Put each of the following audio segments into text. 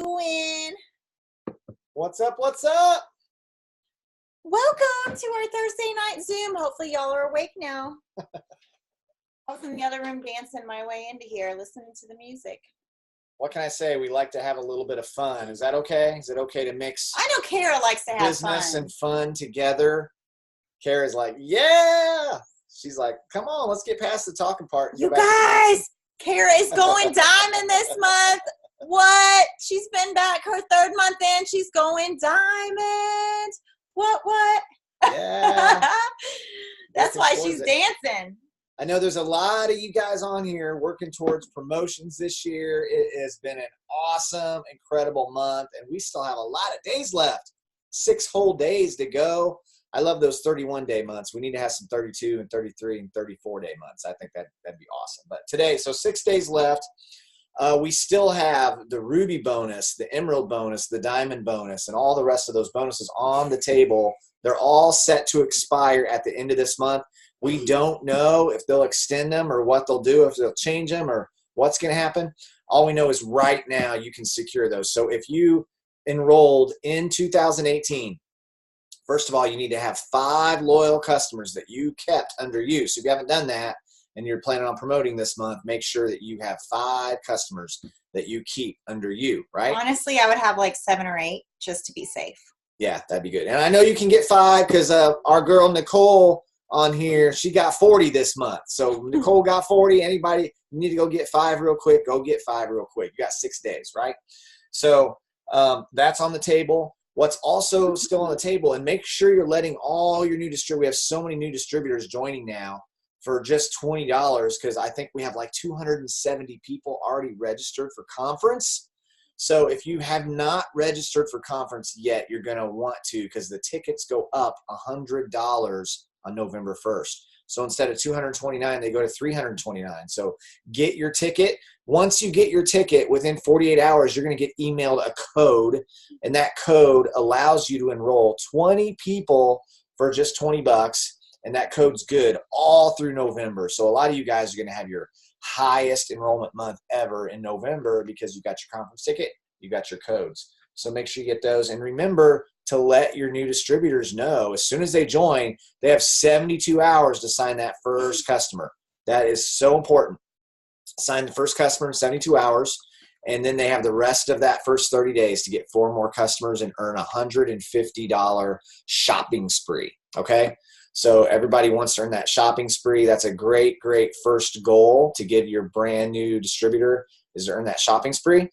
doing? What's up? What's up? Welcome to our Thursday night Zoom. Hopefully y'all are awake now. I was in the other room dancing my way into here, listening to the music. What can I say? We like to have a little bit of fun. Is that okay? Is it okay to mix I know Kara likes to have business fun. and fun together? Kara's like, yeah. She's like, come on, let's get past the talking part. And You go back to dancing. guys, Kara is going diamond this month. What? She's been back her third month in. She's going diamond. What? Yeah. That's Looking why towards she's it. dancing. I know there's a lot of you guys on here working towards promotions this year. It has been an awesome, incredible month, and we still have a lot of days left. 6 whole days to go. I love those 31-day months. We need to have some 32 and 33 and 34-day months. I think that'd be awesome. But today, so 6 days left. We still have the Ruby bonus, the Emerald bonus, the Diamond bonus, and all the rest of those bonuses on the table. They're all set to expire at the end of this month. We don't know if they'll extend them or what they'll do, if they'll change them or what's going to happen. All we know is right now you can secure those. So if you enrolled in 2018, first of all, you need to have 5 loyal customers that you kept under you. So if you haven't done that and you're planning on promoting this month, make sure that you have 5 customers that you keep under you, right? Honestly, I would have like 7 or 8 just to be safe. Yeah, that'd be good. And I know you can get 5 because our girl Nicole on here, she got 40 this month. So Nicole got 40. Anybody, you need to go get 5 real quick. Go get 5 real quick. You got 6 days, right? So that's on the table. What's also still on the table, and make sure you're letting all your new distributors, we have so many new distributors joining now for just $20 because I think we have like 270 people already registered for conference. So if you have not registered for conference yet, you're going to want to because the tickets go up $100 on November 1st. So instead of $229, they go to $329. So get your ticket. Once you get your ticket, within 48 hours, you're going to get emailed a code, and that code allows you to enroll 20 people for just $20, and that code's good all through November. So a lot of you guys are going to have your highest enrollment month ever in November because you got your conference ticket, you got your codes. So make sure you get those. And remember to let your new distributors know as soon as they join, they have 72 hours to sign that first customer. That is so important. Sign the first customer in 72 hours, and then they have the rest of that first 30 days to get 4 more customers and earn a $150 shopping spree, okay? So everybody wants to earn that shopping spree. That's a great first goal to give your brand new distributor is to earn that shopping spree.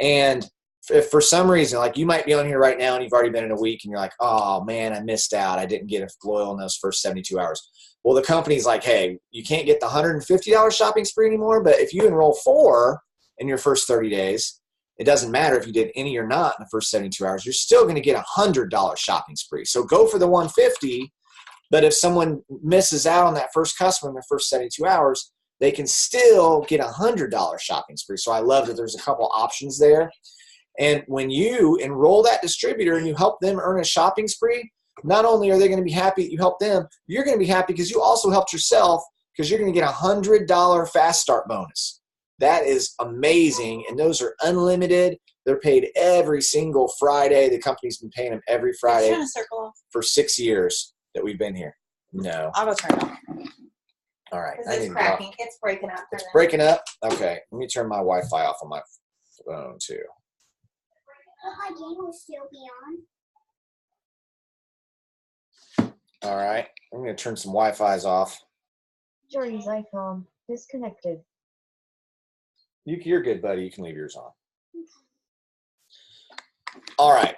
And if for some reason, like you might be on here right now and you've already been in a week and you're like, oh man, I missed out. I didn't get a loyal in those first 72 hours. Well, the company's like, hey, you can't get the $150 shopping spree anymore, but if you enroll 4 in your first 30 days, it doesn't matter if you did any or not in the first 72 hours, you're still going to get a $100 shopping spree. So go for the 150, but if someone misses out on that first customer in their first 72 hours, they can still get a $100 shopping spree. So I love that there's a couple options there. And when you enroll that distributor and you help them earn a shopping spree, not only are they going to be happy that you helped them, you're going to be happy because you also helped yourself because you're going to get a $100 fast start bonus. That is amazing. And those are unlimited. They're paid every single Friday. The company's been paying them every Friday for 6 years that we've been here. No. I'll go turn it off. All right. It's cracking. It's breaking up. It's breaking up? Okay. Let me turn my Wi-Fi off on my phone too. My game will still be on. All right. I'm going to turn some Wi-Fi's off. Jordy's iPhone disconnected. You're good, buddy. You can leave yours on. All right.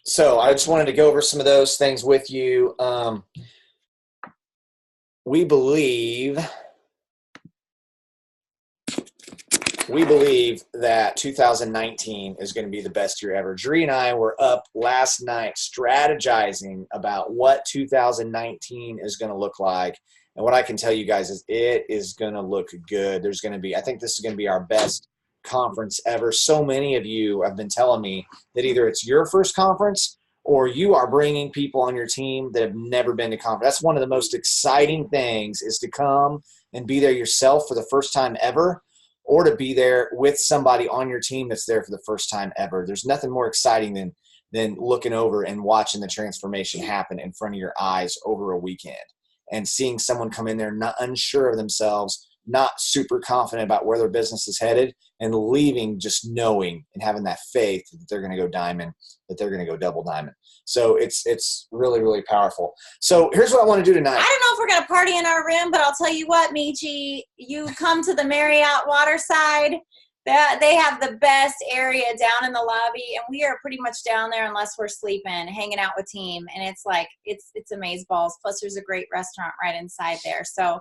So I just wanted to go over some of those things with you. We believe that 2019 is going to be the best year ever. Dree and I were up last night strategizing about what 2019 is going to look like. And what I can tell you guys is it is going to look good. I think this is going to be our best conference ever. So many of you have been telling me that either it's your first conference or you are bringing people on your team that have never been to conference. That's one of the most exciting things, is to come and be there yourself for the first time ever. or to be there with somebody on your team that's there for the first time ever. There's nothing more exciting than looking over and watching the transformation happen in front of your eyes over a weekend and seeing someone come in there not unsure of themselves, not super confident about where their business is headed, and leaving just knowing and having that faith that they're going to go diamond, that they're going to go double diamond. So it's really, really powerful. So here's what I want to do tonight. I don't know if we're going to party in our room, but I'll tell you what, Michi, you come to the Marriott Waterside. They have the best area down in the lobby, and we are pretty much down there unless we're sleeping, hanging out with team, and it's like it's amazeballs. Plus, there's a great restaurant right inside there. So,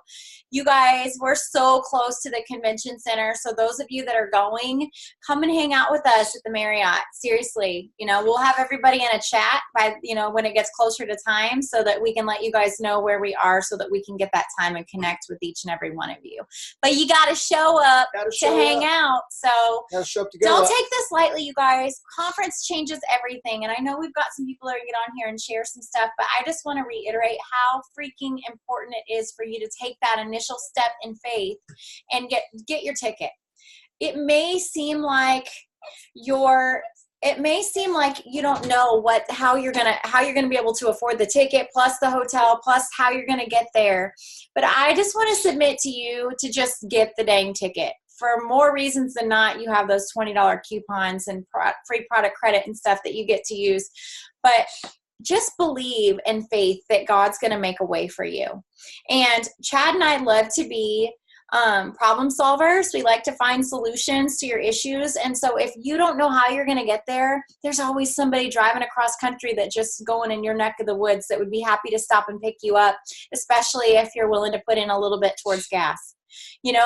you guys, we're so close to the convention center. So, those of you that are going, come and hang out with us at the Marriott. Seriously, we'll have everybody in a chat by when it gets closer to time, so that we can let you guys know where we are, so that we can get that time and connect with each and every one of you. But you got to show up to hang out. So don't take this lightly, you guys. Conference changes everything. And I know we've got some people that are get on here and share some stuff, but I just want to reiterate how freaking important it is for you to take that initial step in faith and get your ticket. It may seem like you don't know how you're gonna be able to afford the ticket, plus the hotel, plus how you're gonna get there. But I just want to submit to you to just get the dang ticket. For more reasons than not, you have those $20 coupons and free product credit and stuff that you get to use. But just believe in faith that God's going to make a way for you. And Chad and I love to be problem solvers. We like to find solutions to your issues. And so if you don't know how you're going to get there, there's always somebody driving across country that just going in your neck of the woods that would be happy to stop and pick you up, especially if you're willing to put in a little bit towards gas.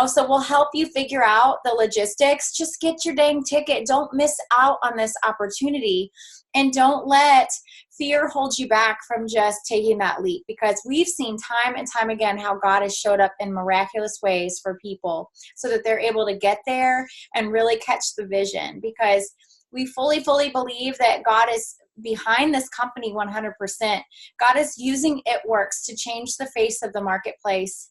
So we'll help you figure out the logistics. Just get your dang ticket. Don't miss out on this opportunity, and don't let fear hold you back from just taking that leap, because we've seen time and time again how God has showed up in miraculous ways for people so that they're able to get there and really catch the vision, because we fully believe that God is behind this company 100%. God is using It Works to change the face of the marketplace.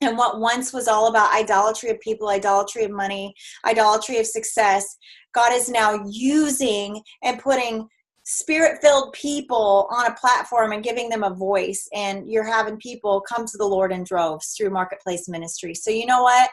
And what once was all about idolatry of people, idolatry of money, idolatry of success, God is now using and putting Spirit-filled people on a platform and giving them a voice. And you're having people come to the Lord in droves through marketplace ministry. So you know what?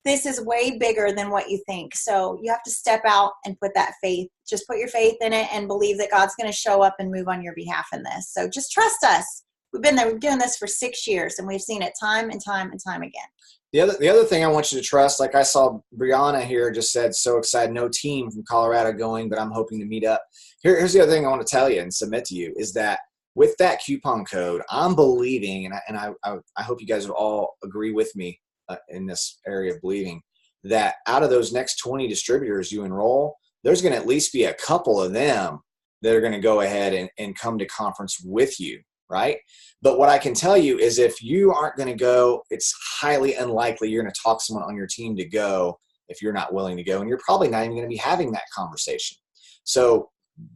This is way bigger than what you think. So you have to step out and put that faith. Just put your faith in it and believe that God's going to show up and move on your behalf in this. So just trust us. We've been there. We're doing this for 6 years, and we've seen it time and time and time again. The other thing I want you to trust, like I saw Brianna here just said, so excited, no team from Colorado going, but I'm hoping to meet up. Here's the other thing I want to tell you and submit to you is that with that coupon code, I'm believing, and I hope you guys would all agree with me in this area of believing, that out of those next 20 distributors you enroll, there's going to at least be a couple of them that are going to go ahead and come to conference with you. Right? But what I can tell you is if you aren't going to go, it's highly unlikely you're going to talk someone on your team to go if you're not willing to go. And you're probably not even going to be having that conversation. So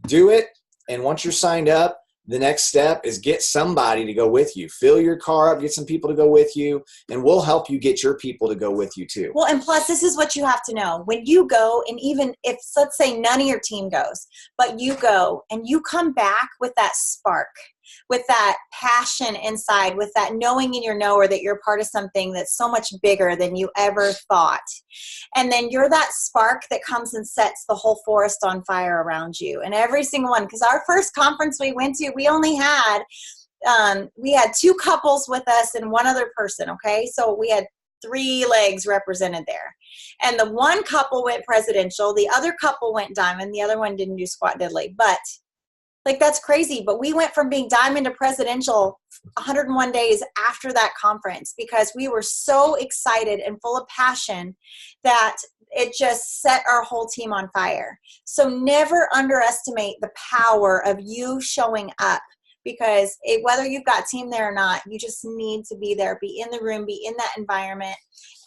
do it. And once you're signed up, the next step is get somebody to go with you. Fill your car up, get some people to go with you, and we'll help you get your people to go with you too. Well, and plus, this is what you have to know. When you go, and even if, let's say, none of your team goes, but you go and you come back with that spark, with that passion inside, with that knowing in your knower that you're part of something that's so much bigger than you ever thought. And then you're that spark that comes and sets the whole forest on fire around you. And every single one, because our first conference we went to, we only had, we had 2 couples with us and 1 other person, okay? So we had 3 legs represented there. And the one couple went presidential, the other couple went diamond, the other one didn't do squat diddly. But like, that's crazy. But we went from being diamond to presidential 101 days after that conference because we were so excited and full of passion that it just set our whole team on fire. So never underestimate the power of you showing up, because whether you've got team there or not, you just need to be there, be in the room, be in that environment,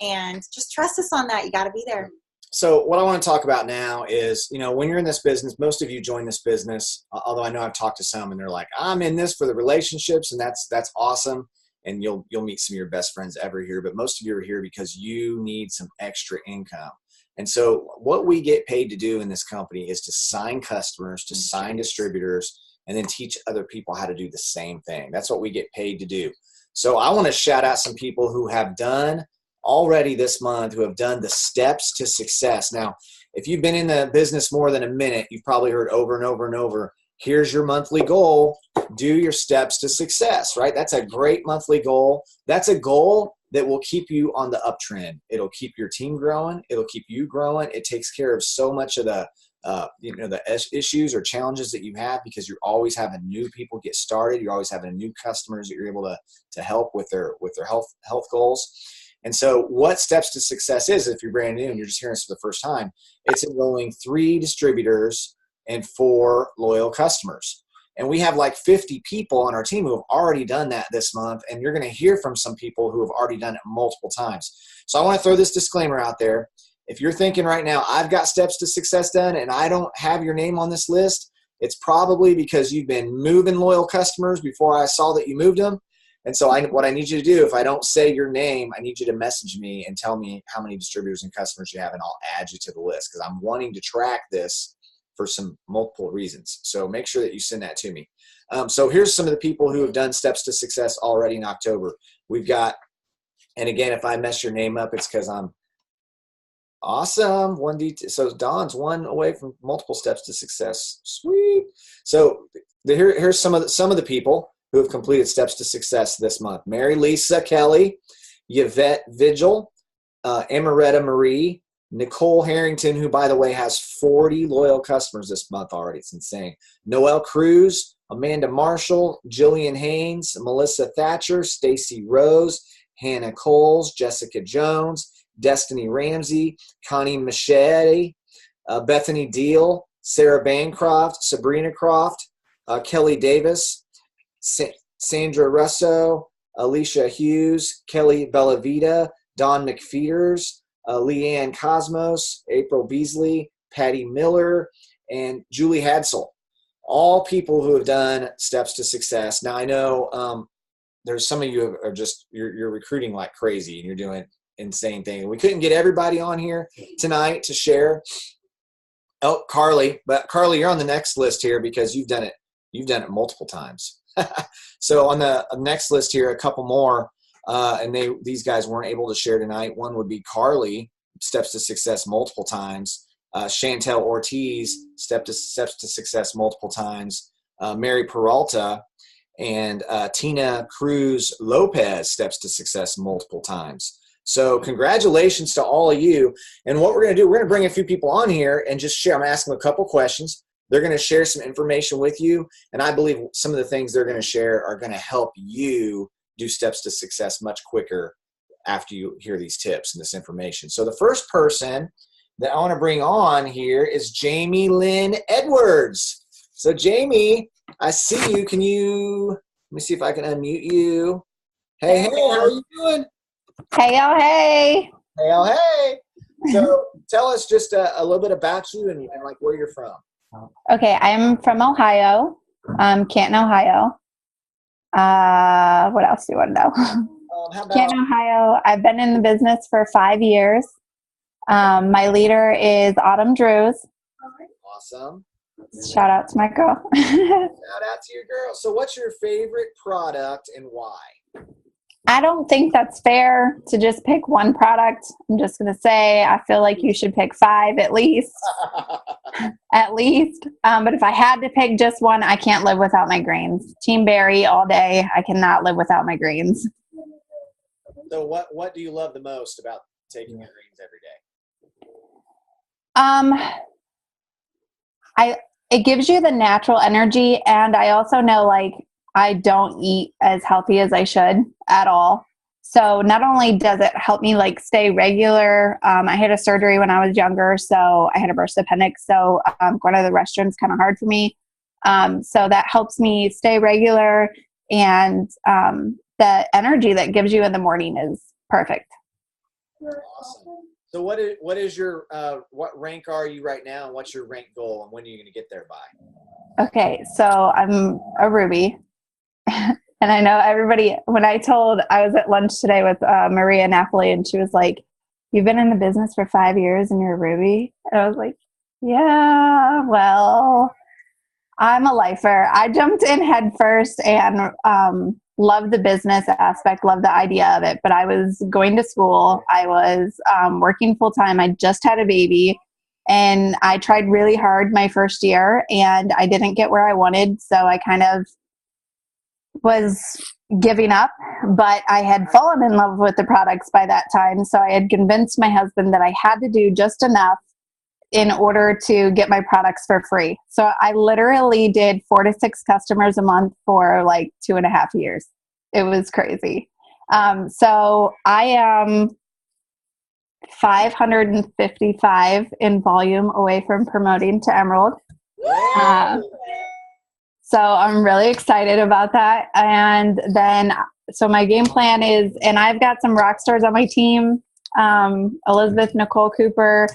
and just trust us on that. You got to be there. So what I want to talk about now is, when you're in this business, most of you join this business, although I know I've talked to some and they're like, I'm in this for the relationships, and that's awesome. and you'll meet some of your best friends ever here. But most of you are here because you need some extra income. And so what we get paid to do in this company is to sign customers, to sign distributors, and then teach other people how to do the same thing. That's what we get paid to do. So I want to shout out some people who have done already this month, who have done the steps to success. Now, if you've been in the business more than a minute, you've probably heard over and over and over, here's your monthly goal, do your steps to success, right? That's a great monthly goal. That's a goal that will keep you on the uptrend. It'll keep your team growing. It'll keep you growing. It takes care of so much of the the issues or challenges that you have, because you're always having new people get started. You're always having new customers that you're able to help with their health goals. And so what steps to success is, if you're brand new and you're just hearing this for the first time, it's enrolling 3 distributors and 4 loyal customers. And we have like 50 people on our team who have already done that this month. And you're going to hear from some people who have already done it multiple times. So I want to throw this disclaimer out there. If you're thinking right now, I've got steps to success done and I don't have your name on this list, it's probably because you've been moving loyal customers before I saw that you moved them. And so what I need you to do, if I don't say your name, I need you to message me and tell me how many distributors and customers you have, and I'll add you to the list, because I'm wanting to track this for some multiple reasons. So make sure that you send that to me. So here's some of the people who have done steps to success already in October. We've got, and again, if I mess your name up, it's because I'm awesome. So Don's 1 away from multiple steps to success. Sweet. So here's some of the people who have completed steps to success this month. Mary Lisa Kelly, Yvette Vigil, Amaretta Marie, Nicole Harrington, who, by the way, has 40 loyal customers this month already. It's insane. Noelle Cruz, Amanda Marshall, Jillian Haynes, Melissa Thatcher, Stacy Rose, Hannah Coles, Jessica Jones, Destiny Ramsey, Connie Machete, Bethany Deal, Sarah Bancroft, Sabrina Croft, Kelly Davis, Sandra Russo, Alicia Hughes, Kelly Bellavita, Don McFeeters, Leanne Cosmos, April Beasley, Patty Miller, and Julie Hadsel. All people who have done steps to success. Now, I know there's some of you are just, you're recruiting like crazy and you're doing insane things. We couldn't get everybody on here tonight to share. Oh, Carly, but Carly, you're on the next list here because you've done it multiple times. So on the next list here, a couple more, and these guys weren't able to share tonight. One would be Carly, steps to success multiple times. Chantel Ortiz, steps to success multiple times. Mary Peralta and Tina Cruz Lopez, steps to success multiple times. So congratulations to all of you. And what we're going to do, we're going to bring a few people on here and just share. I'm asking them a couple questions. They're going to share some information with you. And I believe some of the things they're going to share are going to help you do steps to success much quicker after you hear these tips and this information. So the first person that I want to bring on here is Jamie Lynn Edwards. So Jamie, I see you. Let me see if I can unmute you. Hey, how are you doing? Hey, oh, hey. Hey, oh, hey. So tell us just a little bit about you and like where you're from. Okay, I'm from Ohio, Canton, Ohio. What else do you want to know? How about Canton, Ohio. I've been in the business for 5 years. My leader is Autumn Drews. awesome? Shout out to my girl. Shout out to your girl. So what's your favorite product and why? I don't think that's fair to just pick one product. I'm just going to say I feel like you should pick 5 at least. At least. But if I had to pick just one, I can't live without my greens. Team Berry all day. I cannot live without my greens. So what do you love the most about taking your greens every day? It gives you the natural energy, and I also know like I don't eat as healthy as I should at all. So not only does it help me like stay regular, I had a surgery when I was younger, so I had a burst appendix. So going to the restroom is kind of hard for me. So that helps me stay regular, and the energy that gives you in the morning is perfect. Awesome. So what is your what rank are you right now, and what's your rank goal, and when are you going to get there by? Okay, so I'm a Ruby. And I know everybody, when I was at lunch today with Maria Napoli, and she was like, "You've been in the business for 5 years and you're Ruby?" And I was like, "Yeah, well, I'm a lifer." I jumped in head first and loved the business aspect, loved the idea of it. But I was going to school. I was working full time. I just had a baby. And I tried really hard my first year and I didn't get where I wanted. So I kind of was giving up, but I had fallen in love with the products by that time. So I had convinced my husband that I had to do just enough in order to get my products for free. So I literally did 4 to 6 customers a month for like 2.5 years. It was crazy. So I am 555 in volume away from promoting to Emerald. So I'm really excited about that. And then, so my game plan is, and I've got some rock stars on my team, Elizabeth Nicole Cooper,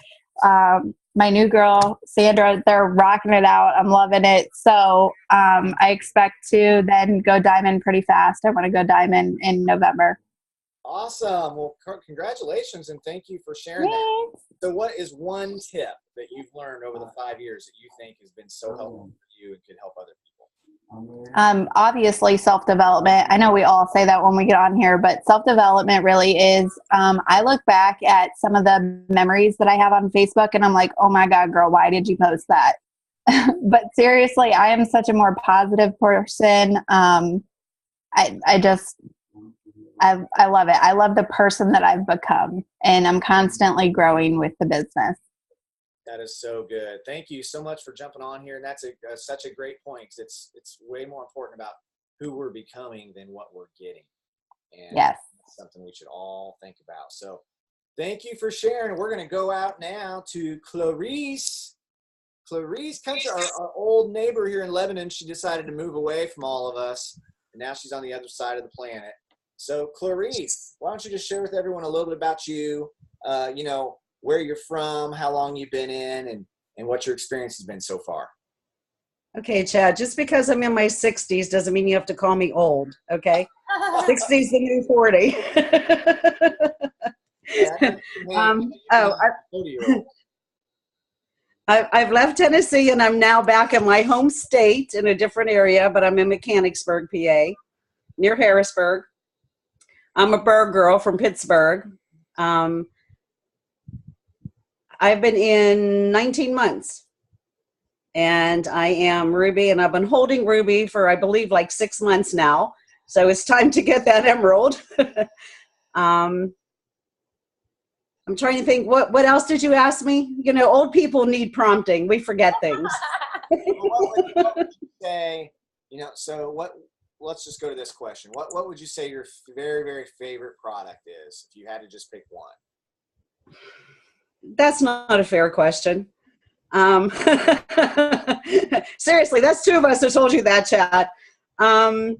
my new girl, Sandra, they're rocking it out. I'm loving it. So I expect to then go diamond pretty fast. I want to go diamond in November. Awesome. Well, congratulations, and thank you for sharing that. So what is one tip that you've learned over the 5 years that you think has been so helpful for you and could help other people? Obviously self-development. I know we all say that when we get on here, but self-development really is, I look back at some of the memories that I have on Facebook and I'm like, oh my God, girl, why did you post that? But seriously, I am such a more positive person. I love it. I love the person that I've become, and I'm constantly growing with the business. That is so good. Thank you so much for jumping on here. And that's such a great point, because it's way more important about who we're becoming than what we're getting. And yes, that's something we should all think about. So thank you for sharing. We're going to go out now to Clarice. Clarice Country, our old neighbor here in Lebanon. She decided to move away from all of us, and now she's on the other side of the planet. So Clarice, why don't you just share with everyone a little bit about you, where you're from, how long you've been in, and what your experience has been so far. Okay, Chad, just because I'm in my 60s doesn't mean you have to call me old, okay? 60's the new 40. I've left Tennessee and I'm now back in my home state in a different area, but I'm in Mechanicsburg, PA, near Harrisburg. I'm a Berg girl from Pittsburgh. I've been in 19 months, and I am Ruby, and I've been holding Ruby for, I believe, like 6 months now. So it's time to get that emerald. I'm trying to think, what else did you ask me? You know, old people need prompting. We forget things. What would you say, let's just go to this question. What would you say your very, very favorite product is if you had to just pick one? That's not a fair question. Seriously, that's 2 of us that told you that, Chad. I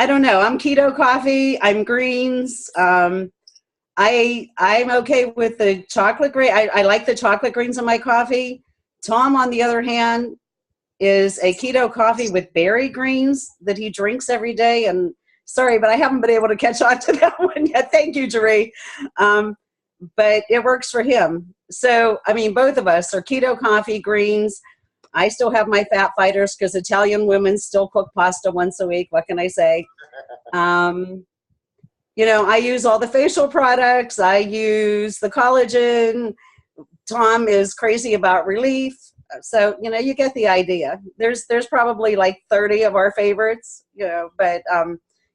don't know. I'm keto coffee. I'm greens. I'm okay with the chocolate green. I like the chocolate greens in my coffee. Tom, on the other hand, is a keto coffee with berry greens that he drinks every day. And sorry, but I haven't been able to catch on to that one yet. Thank you, Jeree. But it works for him. So, I mean, both of us are keto coffee, greens. I still have my fat fighters because Italian women still cook pasta once a week. What can I say? I use all the facial products. I use the collagen. Tom is crazy about Relief. So, you get the idea. There's probably like 30 of our favorites, but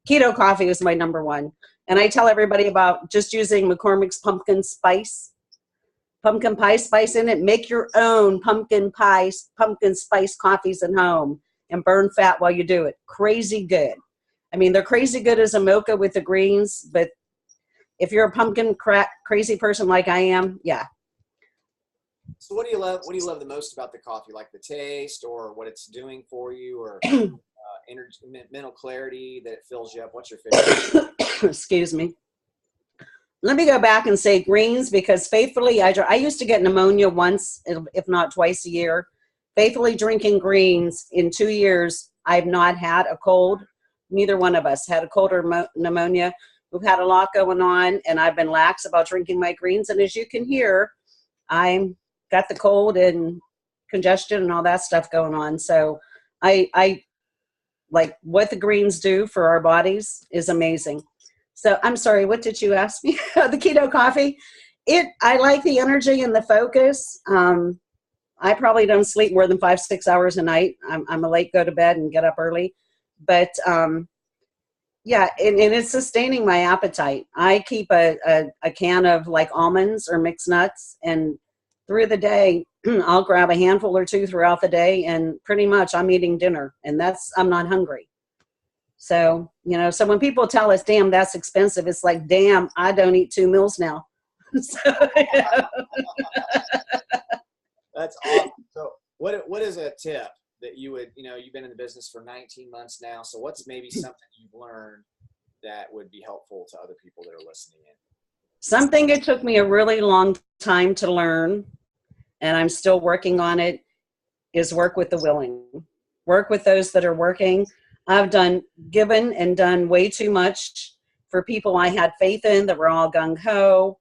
keto coffee is my number one. And I tell everybody about just using McCormick's pumpkin spice in it. Make your own pumpkin spice coffees at home and burn fat while you do it. Crazy good. I mean, they're crazy good as a mocha with the greens, but if you're a pumpkin crazy person like I am, yeah. So what do you love? What do you love the most about the coffee? Like the taste, or what it's doing for you, or energy, mental clarity that it fills you up? What's your favorite? Excuse me. Let me go back and say greens, because faithfully, I used to get pneumonia once, if not twice a year. Faithfully drinking greens in 2 years, I've not had a cold, neither one of us had a cold or pneumonia. We've had a lot going on, and I've been lax about drinking my greens. And as you can hear, I'm got the cold and congestion and all that stuff going on. So I like what the greens do for our bodies is amazing. So I'm sorry, what did you ask me? The keto coffee. I like the energy and the focus. I probably don't sleep more than 5-6 hours a night. I'm a late go to bed and get up early, but yeah, and it's sustaining my appetite. I keep a can of like almonds or mixed nuts, and through the day, I'll grab a handful or two throughout the day, and pretty much I'm eating dinner, and I'm not hungry. So, so when people tell us, damn, that's expensive, it's like, damn, I don't eat 2 meals now. So, That's awesome. So what is a tip that you would, you've been in the business for 19 months now. So what's maybe something you've learned that would be helpful to other people that are listening in? Something it took me a really long time to learn, and I'm still working on it, is work with the willing. Work with those that are working. I've given and done way too much for people I had faith in that were all gung-ho.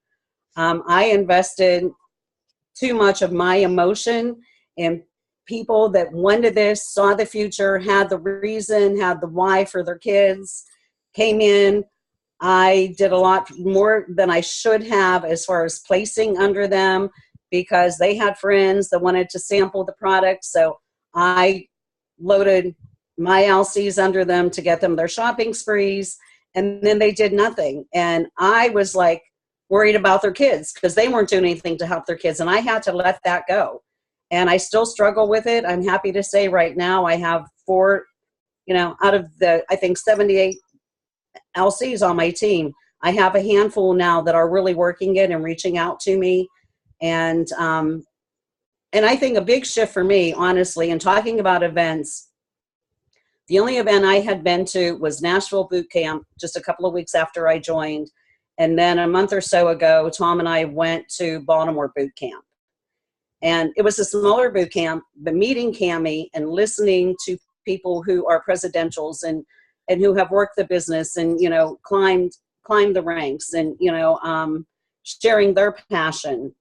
I invested too much of my emotion in people that wanted this, saw the future, had the reason, had the why for their kids, came in. I did a lot more than I should have as far as placing under them because they had friends that wanted to sample the product. So I loaded my LCs under them to get them their shopping sprees, and then they did nothing. And I was like worried about their kids because they weren't doing anything to help their kids, and I had to let that go. And I still struggle with it. I'm happy to say right now I have 4, out of the, I think 78 LCs on my team, I have a handful now that are really working it and reaching out to me. And I think a big shift for me, honestly, in talking about events, the only event I had been to was Nashville Boot Camp just a couple of weeks after I joined. And then a month or so ago, Tom and I went to Baltimore Boot Camp. And it was a smaller boot camp, but meeting Cammie and listening to people who are presidentials and who have worked the business and, climbed the ranks and, sharing their passion.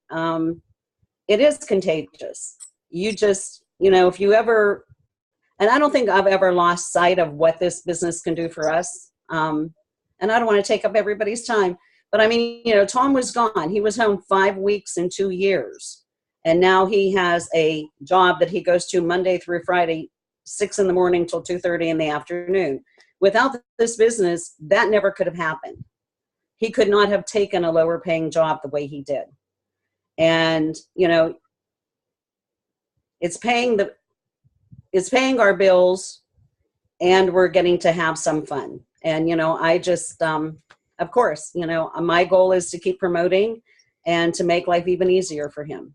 It is contagious. You just, if you ever, and I don't think I've ever lost sight of what this business can do for us. And I don't want to take up everybody's time, but I mean, Tom was gone. He was home 5 weeks and 2 years. And now he has a job that he goes to Monday through Friday, 6 a.m. till 2:30 in the afternoon. Without this business, that never could have happened. He could not have taken a lower paying job the way he did. And, it's paying our bills, and we're getting to have some fun. And, I just, of course, my goal is to keep promoting and to make life even easier for him.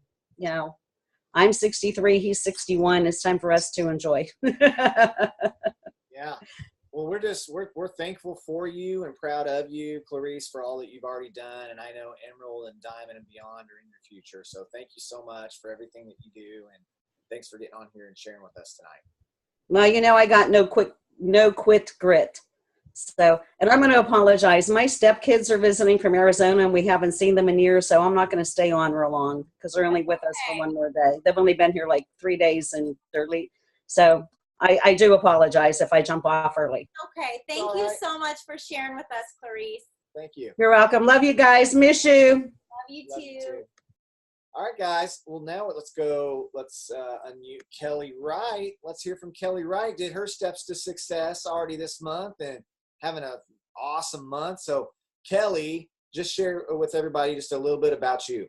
I'm 63, he's 61. It's time for us to enjoy. Yeah. Well, we're thankful for you and proud of you, Clarice, for all that you've already done. And I know Emerald and Diamond and beyond are in your future. So thank you so much for everything that you do. And thanks for getting on here and sharing with us tonight. Well, I got no quit grit. So, and I'm going to apologize. My stepkids are visiting from Arizona, and we haven't seen them in years, so I'm not going to stay on real long because they're only with us for one more day. They've only been here like 3 days, and they're late. So I do apologize if I jump off early. Okay. Thank you so much for sharing with us, Clarice. Thank you. You're welcome. Love you guys. Miss you. Love you Love you too. too. All right, guys. Well, now let's unmute Kelly Wright. Let's hear from Kelly Wright. Did her steps to success already this month and having an awesome month. So, Kelly, just share with everybody just a little bit about you.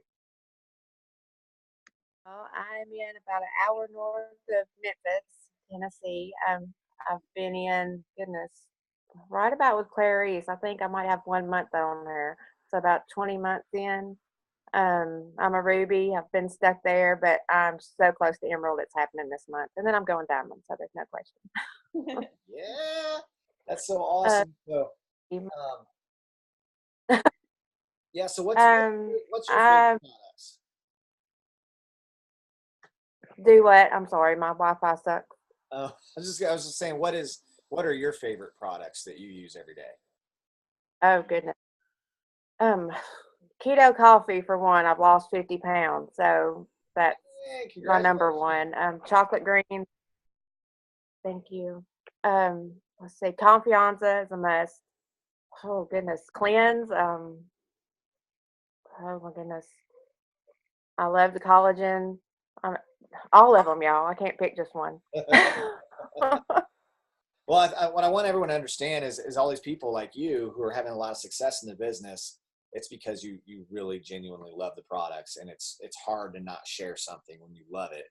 Well, I'm in about an hour north of Memphis, Tennessee. I've been in, right about with Clarice. I think I might have 1 month on there. So about 20 months in. I'm a Ruby. I've been stuck there, but I'm so close to Emerald. It's happening this month. And then I'm going Diamond, so there's no question. Yeah, that's so awesome. So, yeah. So what's your favorite products? Do what? I'm sorry, my Wi-Fi sucks. I was just saying, what is What are your favorite products that you use every day? Oh goodness. Keto coffee for one. I've lost 50 pounds, so that's Hey, my number congratulations. one. Chocolate green. Thank you. Let's see. Confianza is a must. Oh goodness. Cleanse. Oh my goodness. I love the collagen. Um, all of them, y'all. I can't pick just one. Well, what I want everyone to understand is all these people like you who are having a lot of success in the business. It's because you really genuinely love the products, and it's hard to not share something when you love it.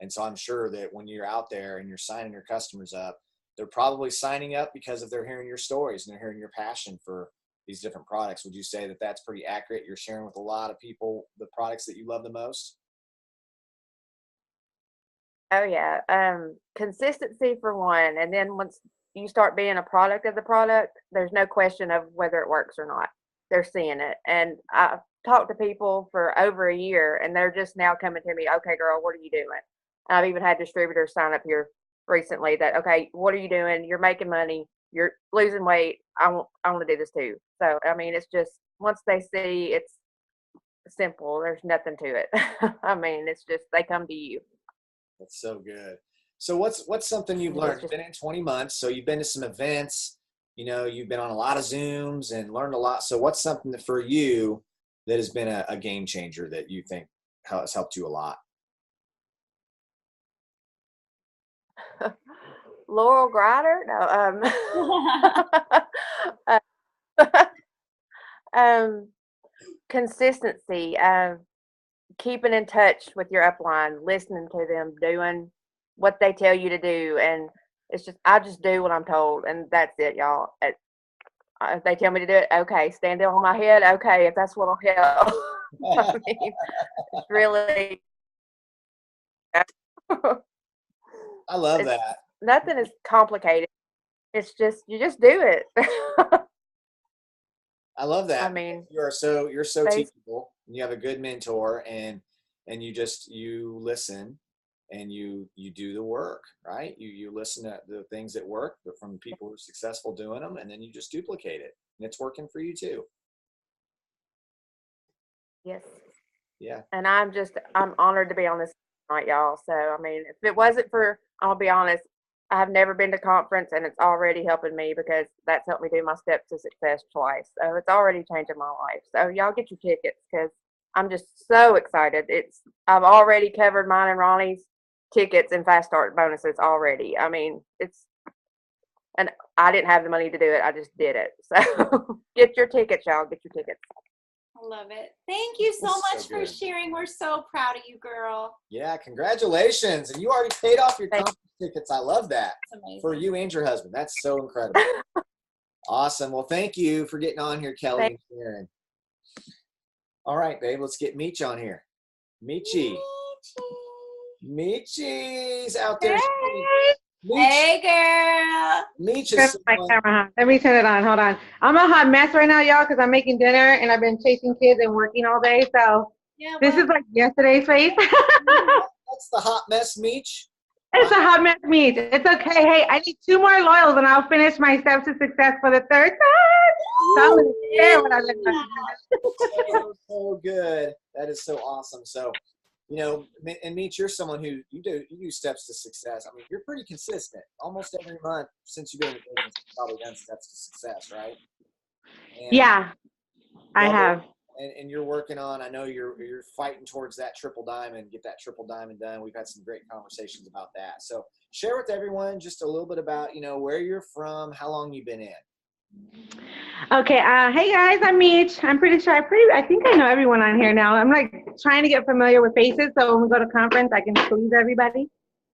And so I'm sure that when you're out there and you're signing your customers up, they're probably signing up because of they're hearing your stories and they're hearing your passion for these different products. Would you say that that's pretty accurate? You're sharing with a lot of people the products that you love the most? Oh yeah. Consistency for one, and then once you start being a product of the product, there's no question of whether it works or not. They're seeing it, and I've talked to people for over a year, and they're just now coming to me. Okay, girl, what are you doing? I've even had distributors sign up here recently that okay, what are you doing? You're making money. You're losing weight. I want to do this too. So I mean, it's just once they see it's simple. There's nothing to it. I mean, it's just they come to you. That's so good. So what's something you've And it's learned? You've just been in 20 months, so you've been to some events, you've been on a lot of Zooms and learned a lot. So what's something that for you that has been a game changer that you think has helped you a lot? Laurel Grider? No, um, consistency, keeping in touch with your upline, listening to them, doing what they tell you to do, and it's just I just do what I'm told, and that's it, y'all. If they tell me to do it, okay. Stand there on my head, okay. If that's what'll help, I mean, it's really I love it's that. nothing is complicated. It's just you just do it. I love I that because mean, you're so they teachable and you have a good mentor and you listen and you do the work, right? You listen to the things that work from people who are successful doing them, and then you just duplicate it, and it's working for you too. yes. Yeah. And I'm honored to be on this night, y'all. So I mean, if it wasn't for, I'll be honest, I have never been to conference, and it's already helping me because that's helped me do my steps to success twice. So it's already changing my life. So y'all get your tickets because I'm just so excited. I've already covered mine and Ronnie's tickets and fast start bonuses already. I mean, and I didn't have the money to do it. I just did it. So get your tickets, y'all. Get your tickets. I love it. Thank you so This is so much for good. sharing. We're so proud of you, girl. Yeah, congratulations. And you already paid off your Thank conference tickets. I love that It's amazing. for you and your husband. That's so incredible. Awesome. Well, thank you for getting on here, Kelly and Sharon. All right, babe, let's get Meech on here. Meechy. Meechy's out there. Meech, Hey, girl. Meech Turn is my someone, camera on. Let me turn it on. Hold on. I'm a hot mess right now, y'all, because I'm making dinner and I've been chasing kids and working all day. So Yeah, this is like yesterday's face. that's the hot mess, Meech. It's a hot mess meat. It's okay. Hey, I need 2 more loyals and I'll finish my steps to success for the 3rd time. So I'm gonna share what I learned. So good. That is so awesome. So, and Meech, you're someone who you do steps to success. I mean, you're pretty consistent. Almost every month since you've been in the business, you've probably done steps to success, right? And Yeah, I double, have. and you're working on. I know you're fighting towards that triple diamond. Get that triple diamond done. We've had some great conversations about that. So share with everyone just a little bit about where you're from, how long you've been in. Okay, hey guys, I'm Meech. I'm pretty sure I think I know everyone on here now. I'm like trying to get familiar with faces so when we go to conference I can squeeze everybody.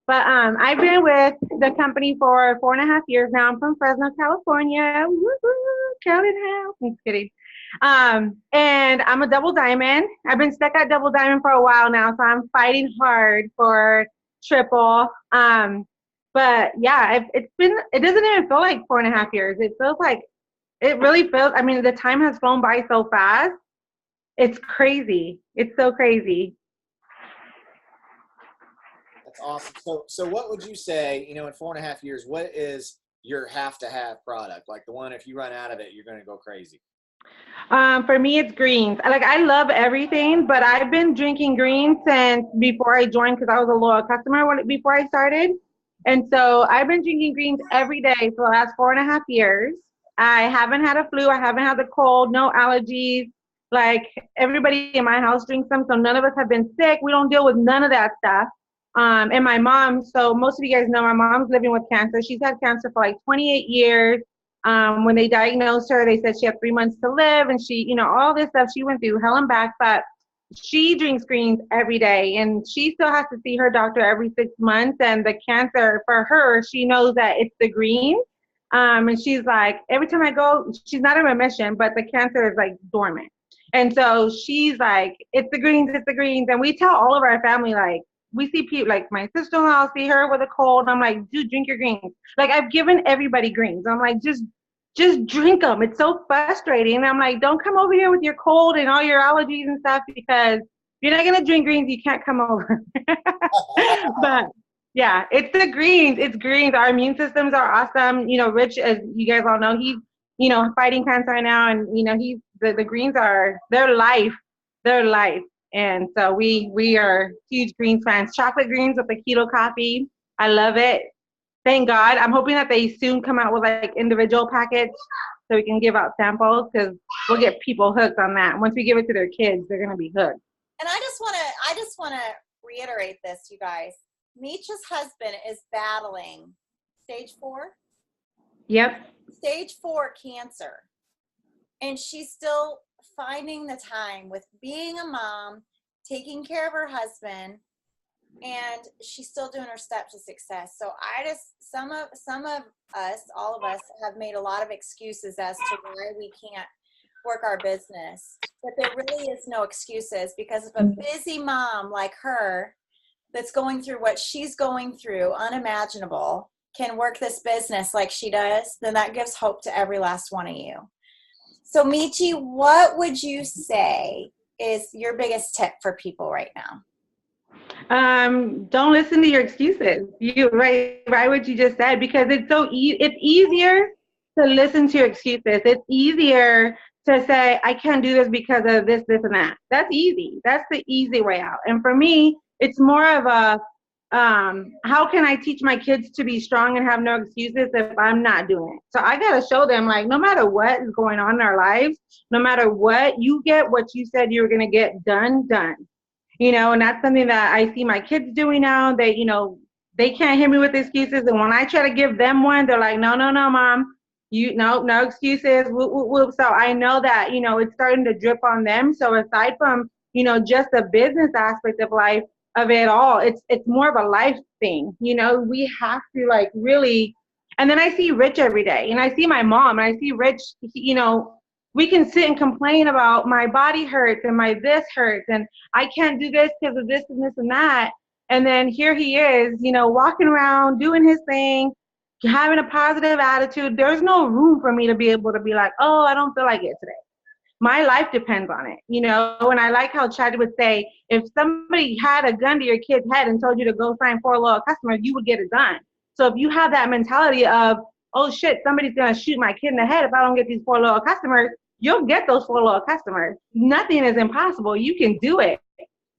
But I've been with the company for 4.5 years now. I'm from Fresno, California. Woo-hoo, Counting house. I'm just kidding. And I'm a double diamond. I've been stuck at double diamond for a while now, so I'm fighting hard for triple. But yeah, it doesn't even feel like 4.5 years. It really feels, I mean, the time has flown by so fast. It's crazy. It's so crazy. That's awesome. So what would you say, in 4.5 years, what is your have-to-have product? Like the one, if you run out of it, you're going to go crazy. For me, it's greens. Like, I love everything, but I've been drinking greens since before I joined because I was a loyal customer before I started. And so I've been drinking greens every day for the last 4.5 years. I haven't had a flu. I haven't had the cold, no allergies. Like, everybody in my house drinks them, so none of us have been sick. We don't deal with none of that stuff. And my mom, so most of you guys know my mom's living with cancer. She's had cancer for like 28 years. When they diagnosed her, they said she had 3 months to live, and she, all this stuff she went through, hell and back, but she drinks greens every day, and she still has to see her doctor every 6 months. And the cancer for her, she knows that it's the greens. And she's like, every time I go, she's not in remission, but the cancer is like dormant. And so she's like, it's the greens, it's the greens. And we tell all of our family, like, we see people, like my sister-in-law, I'll see her with a cold. And I'm like, dude, drink your greens. Like, I've given everybody greens. I'm like, just drink them. It's so frustrating. And I'm like, don't come over here with your cold and all your allergies and stuff, because if you're not going to drink greens, you can't come over. But yeah, it's the greens. It's greens. Our immune systems are awesome. Rich, as you guys all know, he's, fighting cancer right now. And, he's, the greens are their life. Their life. And so we are huge greens fans. Chocolate greens with the keto coffee. I love it. Thank God. I'm hoping that they soon come out with like individual packets so we can give out samples, because we'll get people hooked on that. Once we give it to their kids, they're going to be hooked. And I just want to reiterate this, you guys. Meech's husband is battling stage 4. Yep. Stage 4 cancer. And she's still finding the time with being a mom, taking care of her husband, and she's still doing her step to success. So some of us, all of us, have made a lot of excuses as to why we can't work our business. But there really is no excuses, because if a busy mom like her that's going through what she's going through, unimaginable, can work this business like she does, then that gives hope to every last one of you. So Meechie, what would you say is your biggest tip for people right now? Don't listen to your excuses. You right what you just said, because it's so it's easier to listen to your excuses. It's easier to say, I can't do this because of this, this, and that. That's easy. That's the easy way out. And for me, it's more of a how can I teach my kids to be strong and have no excuses if I'm not doing it? So I got to show them, like, no matter what is going on in our lives, no matter what, you get what you said you were going to get done. And that's something that I see my kids doing now. They, they can't hit me with excuses. And when I try to give them one, they're like, no, mom, no excuses. Whoop, whoop, whoop. So I know that, it's starting to drip on them. So aside from, just the business aspect of life, of it all, it's more of a life thing. We have to like really, and then I see Rich every day, and I see my mom, and I see Rich, we can sit and complain about my body hurts and my this hurts and I can't do this because of this and this and that. And then here he is, walking around, doing his thing, having a positive attitude. There's no room for me to be able to be like, oh, I don't feel like it today. My life depends on it, and I like how Chad would say, if somebody had a gun to your kid's head and told you to go sign 4 loyal customers, you would get it done. So if you have that mentality of, oh shit, somebody's going to shoot my kid in the head if I don't get these 4 loyal customers, you'll get those 4 loyal customers. Nothing is impossible. You can do it.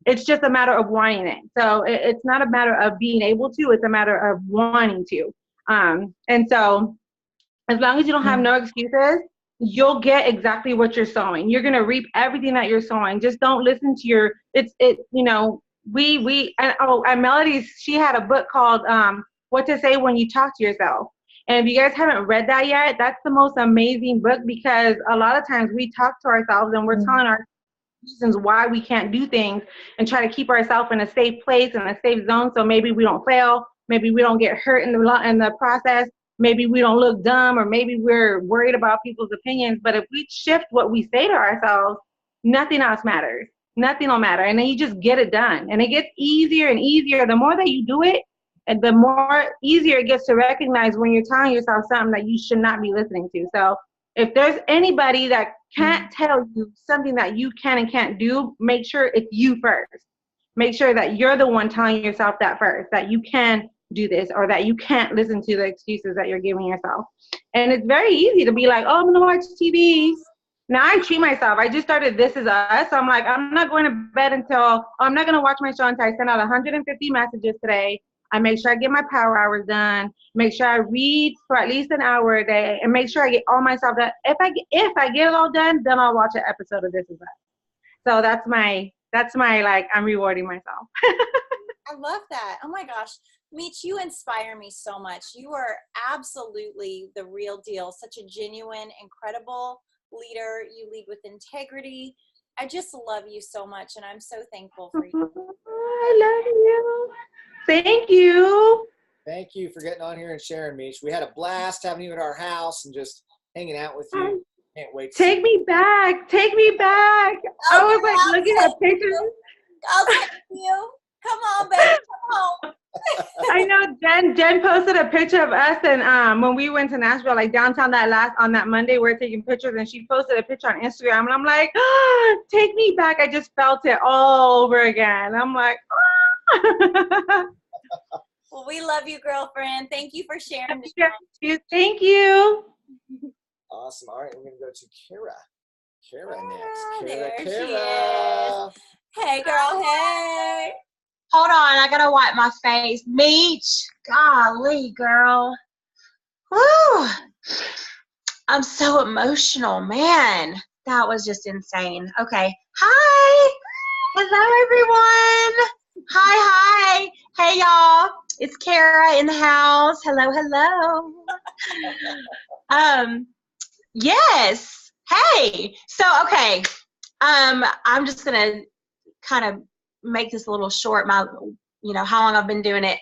It's just a matter of wanting it. So it's not a matter of being able to, it's a matter of wanting to. And so as long as you don't have no excuses, you'll get exactly what you're sowing. You're going to reap everything that you're sowing. Just don't listen to and Melody, she had a book called What to Say When You Talk to Yourself. And if you guys haven't read that yet, that's the most amazing book, because a lot of times we talk to ourselves and we're telling our reasons why we can't do things and try to keep ourselves in a safe place, in a safe zone. So maybe we don't fail. Maybe we don't get hurt in the process. Maybe we don't look dumb, or maybe we're worried about people's opinions. But if we shift what we say to ourselves, nothing else matters. Nothing will matter. And then you just get it done. And it gets easier and easier. The more that you do it, and the more easier it gets to recognize when you're telling yourself something that you should not be listening to. So if there's anybody that can't tell you something that you can and can't do, make sure it's you first. Make sure that you're the one telling yourself that first, that you can do this, or that you can't listen to the excuses that you're giving yourself. And it's very easy to be like, oh, I'm gonna watch TV. Now I treat myself. I just started This Is Us. So I'm like, I'm not going to bed until, I'm not gonna watch my show until I send out 150 messages today. I make sure I get my power hours done, make sure I read for at least an hour a day, and make sure I get all my stuff done. If I get it all done, then I'll watch an episode of This Is Us. So that's my like, I'm rewarding myself. I love that. Oh my gosh. Meech, you inspire me so much. You are absolutely the real deal. Such a genuine, incredible leader. You lead with integrity. I just love you so much, and I'm so thankful for you. I love you. Thank you. Thank you for getting on here and sharing, Meech. We had a blast having you at our house and just hanging out with you. Can't wait to Take me back. Take me back. I was like looking at pictures. I'll take you. Come on, baby. Come home. I know Jen posted a picture of us, and when we went to Nashville, like downtown on that Monday, we were taking pictures, and she posted a picture on Instagram, and I'm like, take me back. I just felt it all over again. I'm like, Well, we love you, girlfriend. Thank you for sharing. Thank you. Awesome. All right, we're going to go to Kara. Kara next. There she Kara. is. Hey, girl. Hey. Hold on, I gotta wipe my face. Meech, golly, girl. Woo! I'm so emotional, man. That was just insane. Okay, hi. Hello, everyone. Hi. Hey, y'all. It's Kara in the house. Hello. Yes. Hey. So, okay. I'm just gonna kind of make this a little short, how long I've been doing it.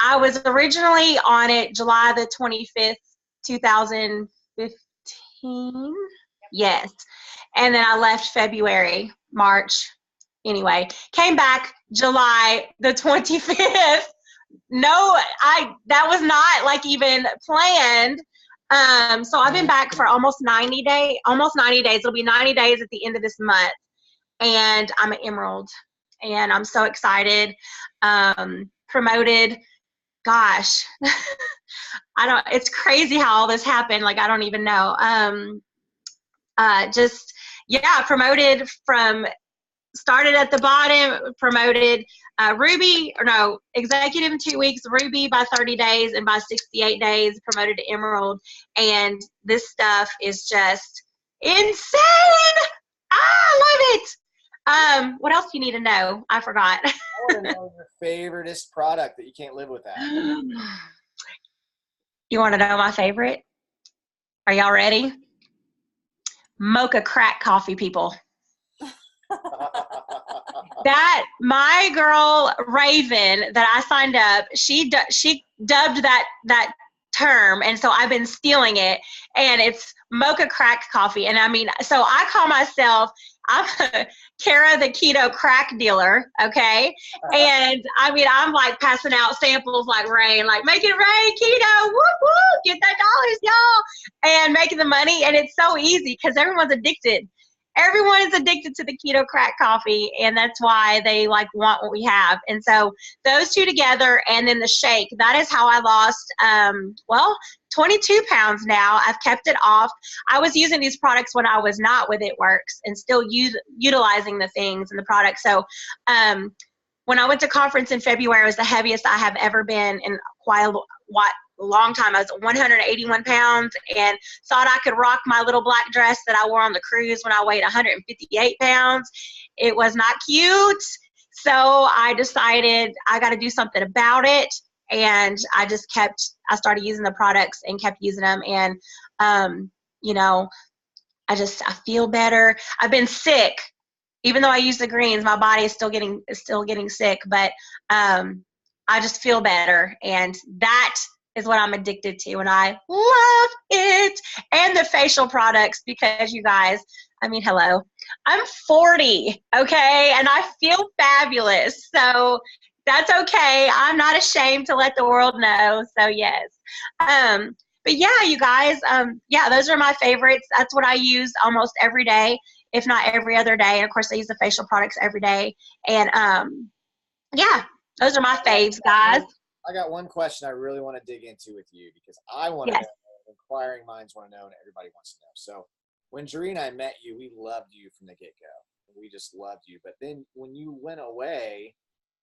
I was originally on it July the 25th, 2015. Yes. And then I left March. Anyway, came back July the 25th. No, that was not like even planned. So I've been back for almost 90 days. It'll be 90 days at the end of this month. And I'm an Emerald. And I'm so excited. Promoted. Gosh, it's crazy how all this happened. Like, I don't even know. Promoted started at the bottom, promoted executive in 2 weeks, Ruby by 30 days, and by 68 days, promoted to Emerald. And this stuff is just insane. I love it. What else do you need to know? I forgot. I want to know your favoriteest product that you can't live without. You want to know my favorite? Are y'all ready? Mocha crack coffee, people. That my girl Raven that I signed up, she dubbed that term, and so I've been stealing it, and it's mocha crack coffee. And I mean, so I call myself, I'm Kara the keto crack dealer, okay? And I mean, I'm like passing out samples like rain, like make it rain, keto, whoop, whoop, get that dollars, y'all, and making the money. And it's so easy because everyone's addicted. Everyone is addicted to the keto crack coffee, and that's why they like want what we have. And so those two together, and then the shake, that is how I lost, 22 pounds now. I've kept it off. I was using these products when I was not with It Works and still utilizing the things and the products. So when I went to conference in February, it was the heaviest I have ever been in quite a long time. I was 181 pounds and thought I could rock my little black dress that I wore on the cruise when I weighed 158 pounds. It was not cute. So I decided I got to do something about it. And I started using the products and kept using them. And, I feel better. I've been sick. Even though I use the greens, my body is still getting sick, but I just feel better. And that is what I'm addicted to, and I love it. And the facial products, because you guys, I mean, hello, I'm 40, okay, and I feel fabulous. So that's okay. I'm not ashamed to let the world know. So yes. But yeah, you guys, those are my favorites. That's what I use almost every day, if not every other day. And of course I use the facial products every day. And those are my faves, guys. I got one question I really want to dig into with you because I want to Yes. know, inquiring minds want to know, and everybody wants to know. So when Jeree and I met you, we loved you from the get-go. We just loved you. But then when you went away,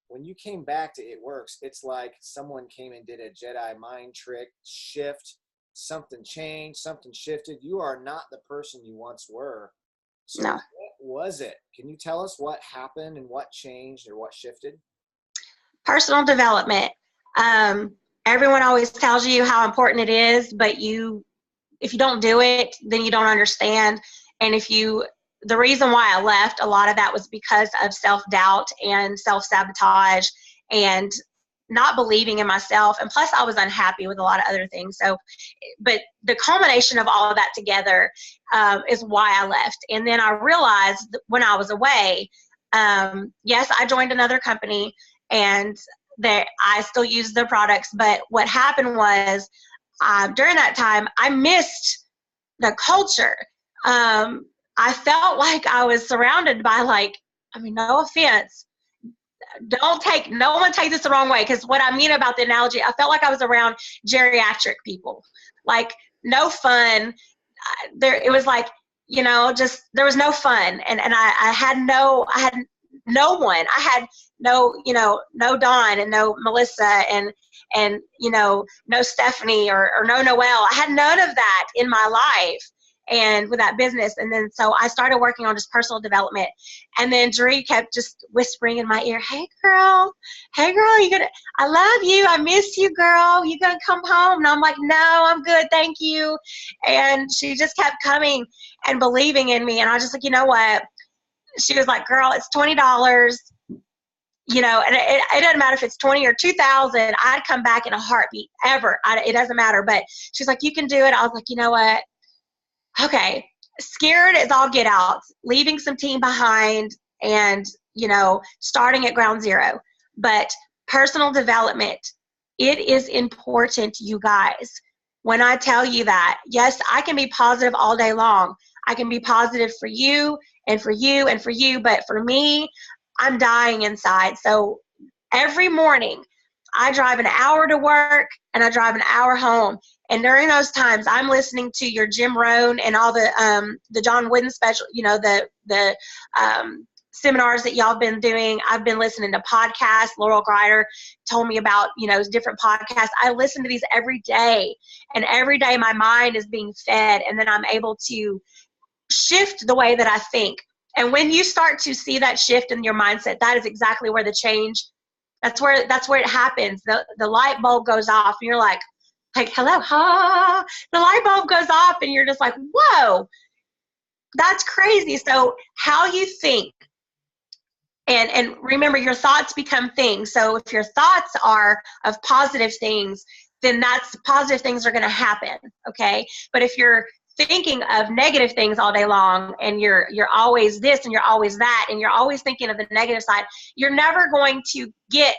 when you came back to It Works, it's like someone came and did a Jedi mind trick shift. Something changed, something shifted. You are not the person you once were. So No. what was it? Can you tell us what happened and what changed or what shifted? Personal development. Everyone always tells you how important it is, but if you don't do it, then you don't understand. And the reason why I left, a lot of that was because of self-doubt and self-sabotage and not believing in myself. And plus I was unhappy with a lot of other things. So, but the culmination of all of that together is why I left. And then I realized that when I was away, yes, I joined another company and that I still use their products. But what happened was during that time, I missed the culture. I felt like I was surrounded by no offense. No one take this the wrong way, because what I mean about the analogy, I felt like I was around geriatric people, like no fun. It was like, just there was no fun, and I had no one. I had no Dawn and no Melissa and no Stephanie or no Noelle. I had none of that in my life and with that business. And then so I started working on just personal development. And then Jeree kept just whispering in my ear, hey girl, I love you. I miss you, girl. You gonna come home? And I'm like, no, I'm good. Thank you. And she just kept coming and believing in me. And I was just like, you know what? She was like, girl, it's $20. And it doesn't matter if it's 20 or 2,000. I'd come back in a heartbeat ever. It doesn't matter. But she's like, you can do it. I was like, you know what? Okay. Scared as all get out, leaving some team behind and, starting at ground zero. But personal development, it is important, you guys. When I tell you that, yes, I can be positive all day long. I can be positive for you and for you and for you. But for me, I'm dying inside. So every morning I drive an hour to work and I drive an hour home. And during those times, I'm listening to your Jim Rohn and all the John Wooden special, the seminars that y'all been doing. I've been listening to podcasts. Laurel Greider told me about, different podcasts. I listen to these every day, and every day my mind is being fed, and then I'm able to shift the way that I think. And when you start to see that shift in your mindset, that is exactly where the change, that's where it happens. The light bulb goes off and you're like, hello, the light bulb goes off and you're just like, whoa, that's crazy. So how you think, and remember, your thoughts become things. So if your thoughts are of positive things, then positive things are going to happen. Okay. But if you're thinking of negative things all day long and you're always this and you're always that and you're always thinking of the negative side, you're never going to get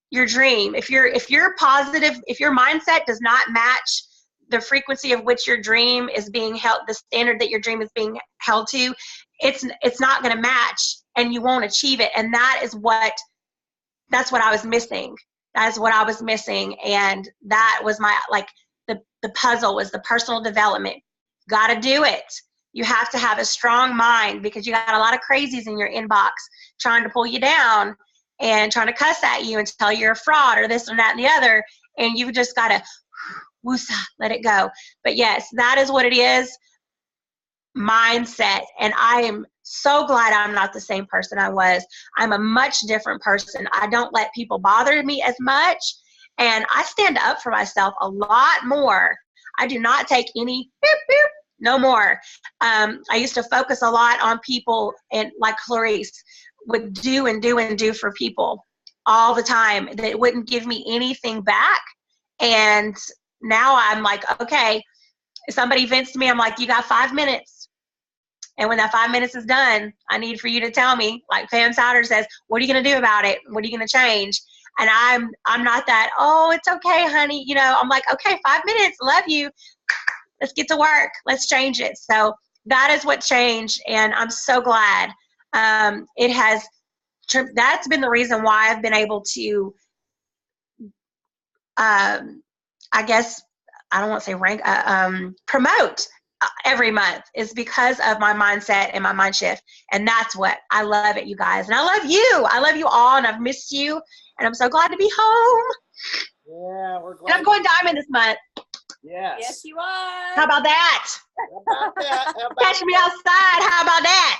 your dream. If you're positive, if your mindset does not match the frequency of which your dream is being held, the standard that your dream is being held to, it's not going to match and you won't achieve it. And that's what I was missing. That is what I was missing. And that was my, the puzzle was the personal development. Got to do it. You have to have a strong mind, because you got a lot of crazies in your inbox trying to pull you down and trying to cuss at you and tell you're a fraud or this and that and the other. And you've just got to woosah, let it go. But yes, that is what it is. Mindset. And I am so glad I'm not the same person I was. I'm a much different person. I don't let people bother me as much. And I stand up for myself a lot more. I do not take any beep, beep, no more. I used to focus a lot on people, and like Clarice would do and do and do for people all the time that wouldn't give me anything back. And now I'm like, okay, if somebody vents to me, I'm like, you got 5 minutes. And when that 5 minutes is done, I need for you to tell me, like Pam Souder says, what are you going to do about it? What are you going to change? And I'm not that, oh, it's okay, honey. I'm like, okay, 5 minutes, love you. Let's get to work. Let's change it. So that is what changed. And I'm so glad. That's been the reason why I've been able to I guess I don't want to say promote every month is because of my mindset and my mind shift. And that's what I love it, you guys. And I love you. I love you all, and I've missed you. And I'm so glad to be home. Yeah, we're glad. And I'm going diamond this month. Yes. Yes, you are. How about that? How about that? How about Catch me outside. How about that?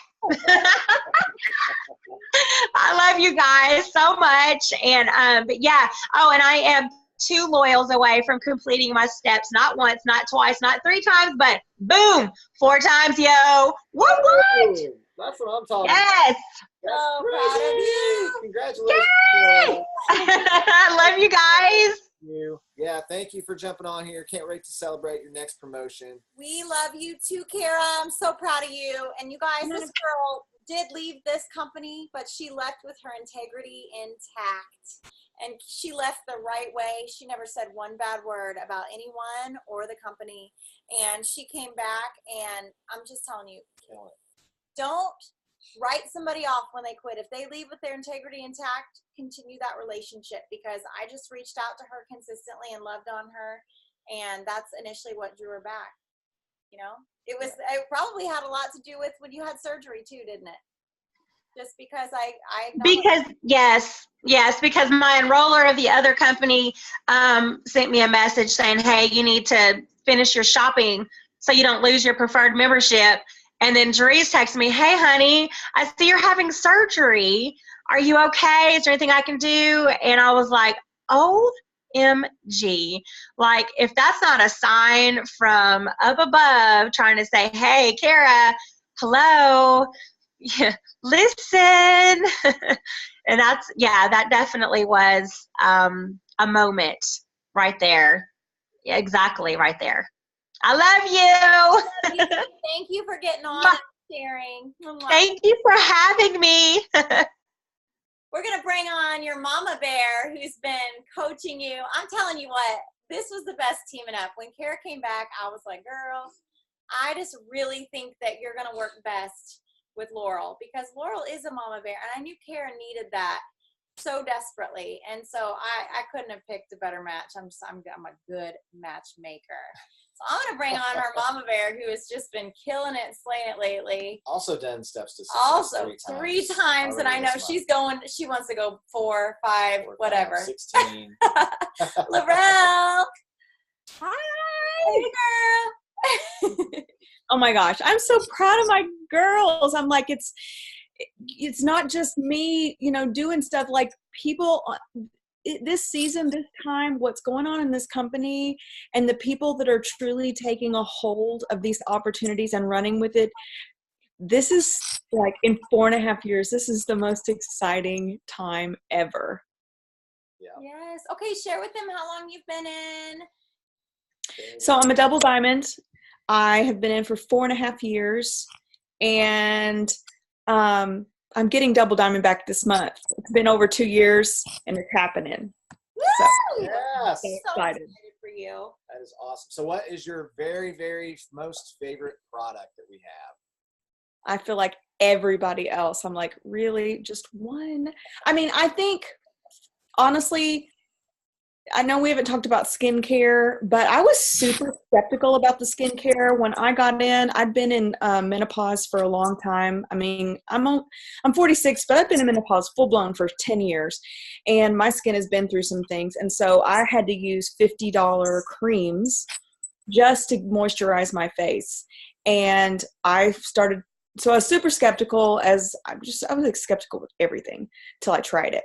I love you guys so much. And but yeah. Oh, and I am 2 loyals away from completing my steps. Not once, not twice, not 3 times, but boom, 4 times, yo. What? Ooh, that's what I'm talking about. Yes. That's So proud of crazy. you. Congratulations. Yay! I love you guys. You. Yeah, thank you for jumping on here. Can't wait to celebrate your next promotion. We love you too, Kara. I'm so proud of you. And you guys, this girl did leave this company, but she left with her integrity intact. And she left the right way. She never said one bad word about anyone or the company. And she came back, and I'm just telling you, don't write somebody off when they quit. If they leave with their integrity intact, continue that relationship, because I just reached out to her consistently and loved on her. And that's initially what drew her back. You know, it probably had a lot to do with when you had surgery too, didn't it? Just because because because my enroller of the other company sent me a message saying, hey, you need to finish your shopping so you don't lose your preferred membership. And then Jerese texted me, hey, honey, I see you're having surgery. Are you okay? Is there anything I can do? And I was like, OMG. Like, if that's not a sign from up above trying to say, hey, Kara, hello, listen. And that definitely was a moment right there. Yeah, exactly right there. I love you. Thank you for getting on and sharing. Thank you for having me. We're going to bring on your mama bear who's been coaching you. I'm telling you what, this was the best teaming up. When Kara came back, I was like, girl, I just really think that you're going to work best with Laurel, because Laurel is a mama bear, and I knew Kara needed that so desperately. And so I couldn't have picked a better match. I'm a good matchmaker. So I'm going to bring on our mama bear, who has just been killing it, slaying it lately. Also done steps to success. Also, 3 times, and I know she wants to go 4, 5, whatever. 16. Laurel. Hi. Hey, girl. Oh my gosh, I'm so proud of my girls. I'm like, it's not just me, doing stuff. Like, people this season, this time, what's going on in this company, and the people that are truly taking a hold of these opportunities and running with it. This is like, in 4.5 years, this is the most exciting time ever. Yeah. Yes. Okay, share with them how long you've been in. So I'm a double diamond. I have been in for 4.5 years, and I'm getting double diamond back this month. It's been over 2 years, and it's happening. So, yes. So excited for you. That is awesome. So what is your very, very most favorite product that we have? I feel like everybody else, I'm like, really? Just one? I mean, I think, honestly, I know we haven't talked about skincare, but I was super skeptical about the skincare when I got in. I'd been in menopause for a long time. I mean, I'm 46, but I've been in menopause full blown for 10 years, and my skin has been through some things. And so I had to use $50 creams just to moisturize my face. And I was super skeptical, I was like skeptical with everything till I tried it.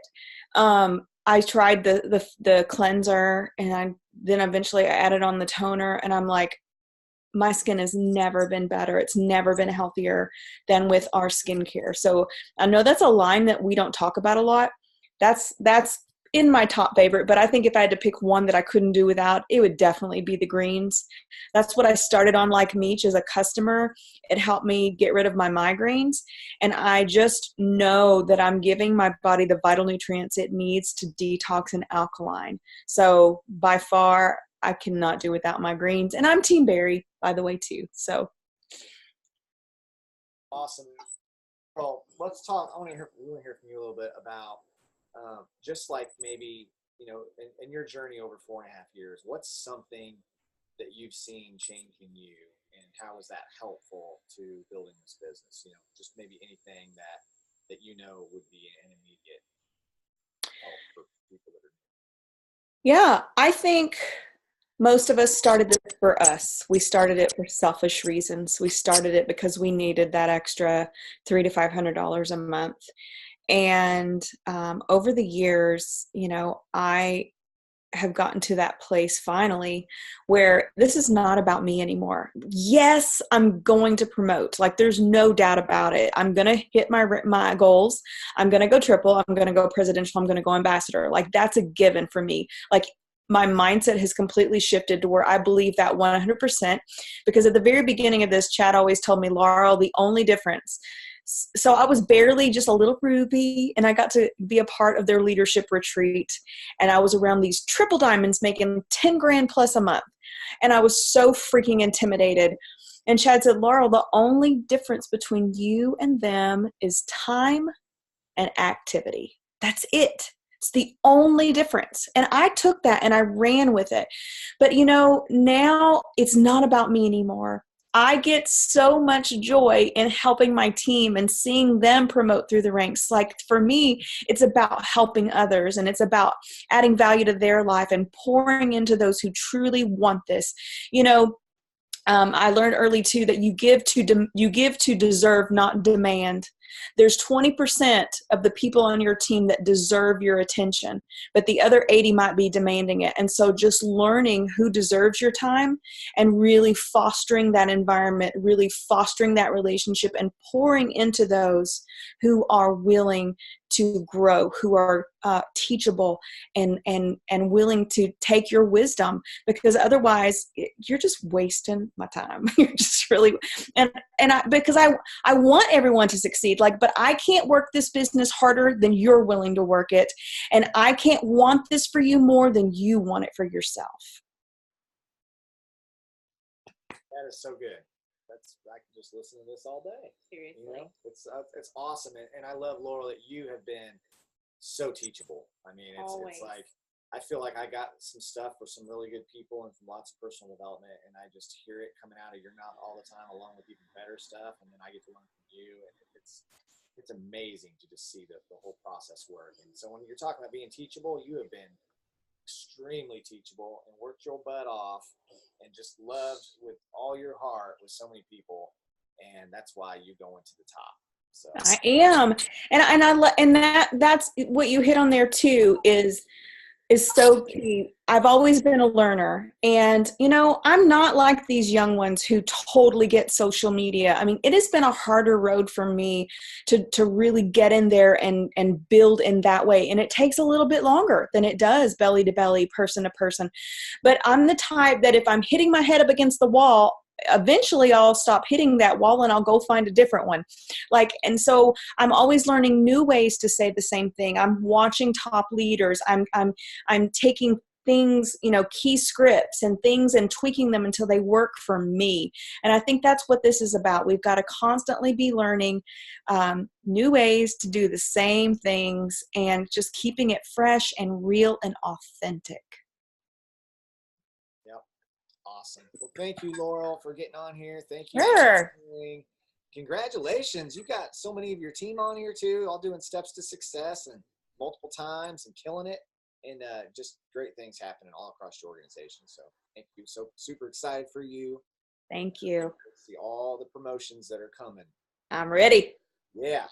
I tried the cleanser, and then eventually I added on the toner, and I'm like, my skin has never been better. It's never been healthier than with our skincare. So I know that's a line that we don't talk about a lot. That's in my top favorite, but I think if I had to pick one that I couldn't do without, it would definitely be the greens. That's what I started on Like Meech as a customer. It helped me get rid of my migraines, and I just know that I'm giving my body the vital nutrients it needs to detox and alkaline. So by far, I cannot do without my greens, and I'm Team Berry, by the way, too. So awesome. Well, let's talk. We want to hear from you a little bit about just like maybe in your journey over 4.5 years, what's something that you've seen change in you, and how is that helpful to building this business? Just maybe anything that would be an immediate help for people that are new. Yeah, I think most of us started this for us. We started it for selfish reasons. We started it because we needed that extra $300 to $500 a month. And over the years, I have gotten to that place finally where this is not about me anymore. Yes, I'm going to promote. Like, there's no doubt about it. I'm going to hit my goals. I'm going to go triple. I'm going to go presidential. I'm going to go ambassador. Like, that's a given for me. Like, my mindset has completely shifted to where I believe that 100%, because at the very beginning of this, Chad always told me, Laurel, the only difference. So I was barely just a little Ruby, and I got to be a part of their leadership retreat. And I was around these triple diamonds making 10 grand plus a month. And I was so freaking intimidated. And Chad said, Laurel, the only difference between you and them is time and activity. That's it. It's the only difference. And I took that and I ran with it. But now it's not about me anymore. I get so much joy in helping my team and seeing them promote through the ranks. Like, for me, it's about helping others, and it's about adding value to their life and pouring into those who truly want this. I learned early too that you give to deserve, not demand. There's 20% of the people on your team that deserve your attention, but the other 80 might be demanding it. And so just learning who deserves your time and really fostering that environment, really fostering that relationship, and pouring into those who are willing to grow, who are teachable and willing to take your wisdom, because otherwise you're just wasting my time. You're just really, because I want everyone to succeed, but I can't work this business harder than you're willing to work it. And I can't want this for you more than you want it for yourself. That is so good. I could just listen to this all day. Seriously. It's awesome. And I love, Laurel, that you have been so teachable. I mean, it's like, I feel like I got some stuff with some really good people and from lots of personal development, and I just hear it coming out of your mouth all the time, along with even better stuff. And then I get to learn from you, and it's amazing to just see the whole process work. And so when you're talking about being teachable, you have been extremely teachable and worked your butt off and just loved with all your heart with so many people, and that's why you go into the top. So I am, and that's what you hit on there too, is so key. I've always been a learner, and I'm not like these young ones who totally get social media. I mean, it has been a harder road for me to really get in there and build in that way, and it takes a little bit longer than it does belly to belly, person to person. But I'm the type that if I'm hitting my head up against the wall, eventually I'll stop hitting that wall and I'll go find a different one. And so I'm always learning new ways to say the same thing. I'm watching top leaders. I'm taking things, key scripts and things, and tweaking them until they work for me. And I think that's what this is about. We've got to constantly be learning new ways to do the same things and just keeping it fresh and real and authentic. Awesome. Well, thank you, Laurel, for getting on here. Thank you. Sure. Congratulations. You got so many of your team on here too, all doing steps to success and multiple times and killing it, and just great things happening all across your organization. So thank you. So super excited for you. Thank you. See all the promotions that are coming. I'm ready. Yeah.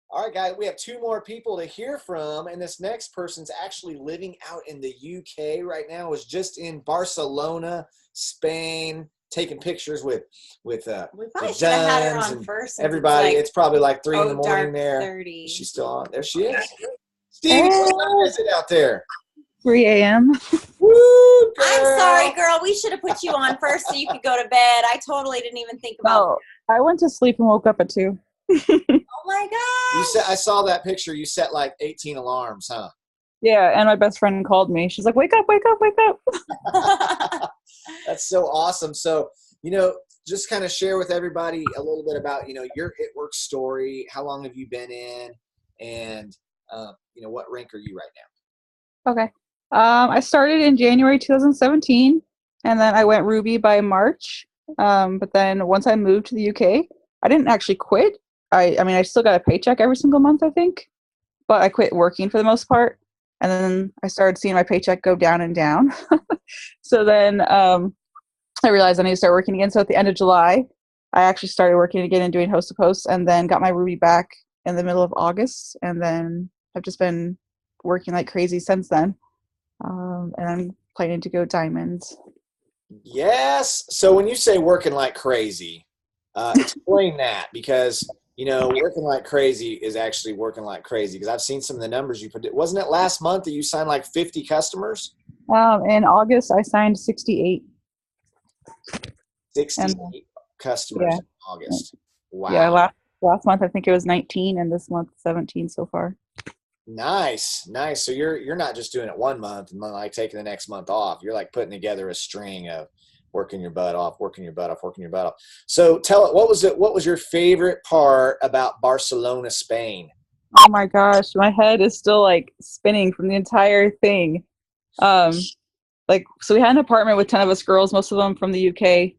All right, guys, we have 2 more people to hear from, and this next person's actually living out in the UK right now. Was just in Barcelona, Spain, taking pictures with We the probably should have had her Duns on and first. since everybody. It's probably like 3 in the morning dark there. 30. Is she still on? There she is. Stevie, what time is it out there? 3 a.m. Woo, girl. I'm sorry, girl. We should have put you on first so you could go to bed. I totally didn't even think about No, I went to sleep and woke up at 2. Oh my god. You said, I saw that picture. You set like 18 alarms, huh? Yeah, and my best friend called me. She's like, wake up, wake up, wake up. That's so awesome. So, just kind of share with everybody a little bit about, your It Works story. How long have you been in? And, what rank are you right now? Okay. I started in January 2017, and then I went Ruby by March. But then once I moved to the UK, I didn't actually quit. I mean, I still got a paycheck every single month, I think, but I quit working for the most part. And then I started seeing my paycheck go down and down. So then I realized I need to start working again. So at the end of July, I actually started working again and doing host to post, and then got my Ruby back in the middle of August. And then I've just been working like crazy since then. And I'm planning to go diamond. Yes. So when you say working like crazy, explain that, because working like crazy is actually working like crazy, because I've seen some of the numbers you put. Wasn't it last month that you signed like 50 customers? In August, I signed 68. 68 customers in August. Wow. Yeah, last month I think it was 19, and this month 17 so far. Nice. So you're not just doing it 1 month and then like taking the next month off. You're like putting together a string of working your butt off. So tell it, what was your favorite part about Barcelona, Spain? Oh my gosh, my head is still like spinning from the entire thing. So we had an apartment with 10 of us girls, most of them from the UK,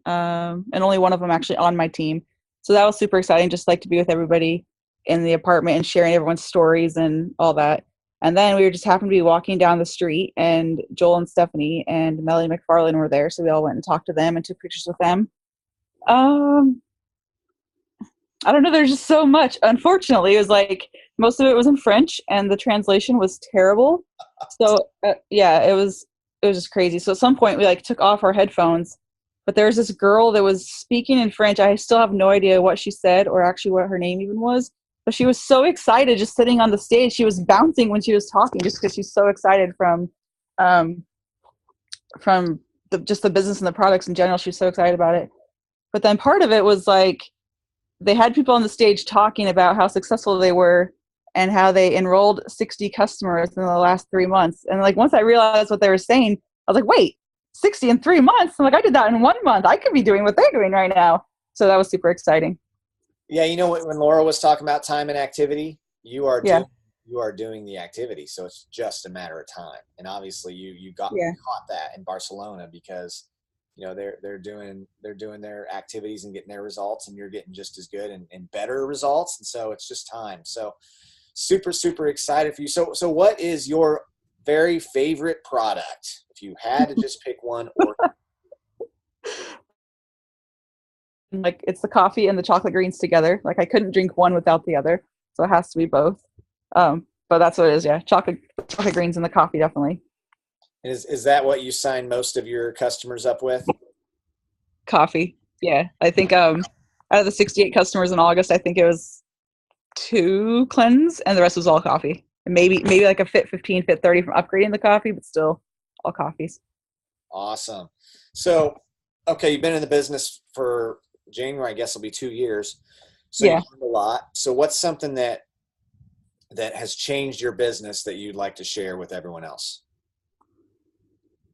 and only one of them actually on my team. So that was super exciting, just like to be with everybody in the apartment and sharing everyone's stories and all that. And then we were just happened to be walking down the street, and Joel and Stephanie and Melanie McFarlane were there. So we all went and talked to them and took pictures with them. I don't know. There's just so much. Unfortunately, it was like most of it was in French, and the translation was terrible. So it was just crazy. So at some point we like took off our headphones, but there was this girl that was speaking in French. I still have no idea what she said or actually what her name even was. But she was so excited just sitting on the stage. She was bouncing when she was talking just because she's so excited from just the business and the products in general. She's so excited about it. But then part of it was like they had people on the stage talking about how successful they were and how they enrolled 60 customers in the last 3 months. And like once I realized what they were saying, I was like, wait, 60 in 3 months? I'm like, I did that in 1 month. I could be doing what they're doing right now. So that was super exciting. Yeah, when Laura was talking about time and activity, you are doing the activity, so it's just a matter of time. And obviously, you caught that in Barcelona, because they're doing their activities and getting their results, and you're getting just as good and better results. And so it's just time. So super excited for you. So what is your very favorite product, if you had to just pick one? Or like it's the coffee and the chocolate greens together. Like I couldn't drink one without the other, so it has to be both. But that's what it is. Yeah, chocolate greens and the coffee, definitely. Is that what you sign most of your customers up with? Coffee. Yeah, I think out of the 68 customers in August, I think it was 2 cleanse and the rest was all coffee. And maybe like a fit 15, fit 30 from upgrading the coffee, but still all coffees. Awesome. So, okay, you've been in the business for January, I guess it'll be 2 years. So you've learned a lot. So what's something that has changed your business that you'd like to share with everyone else?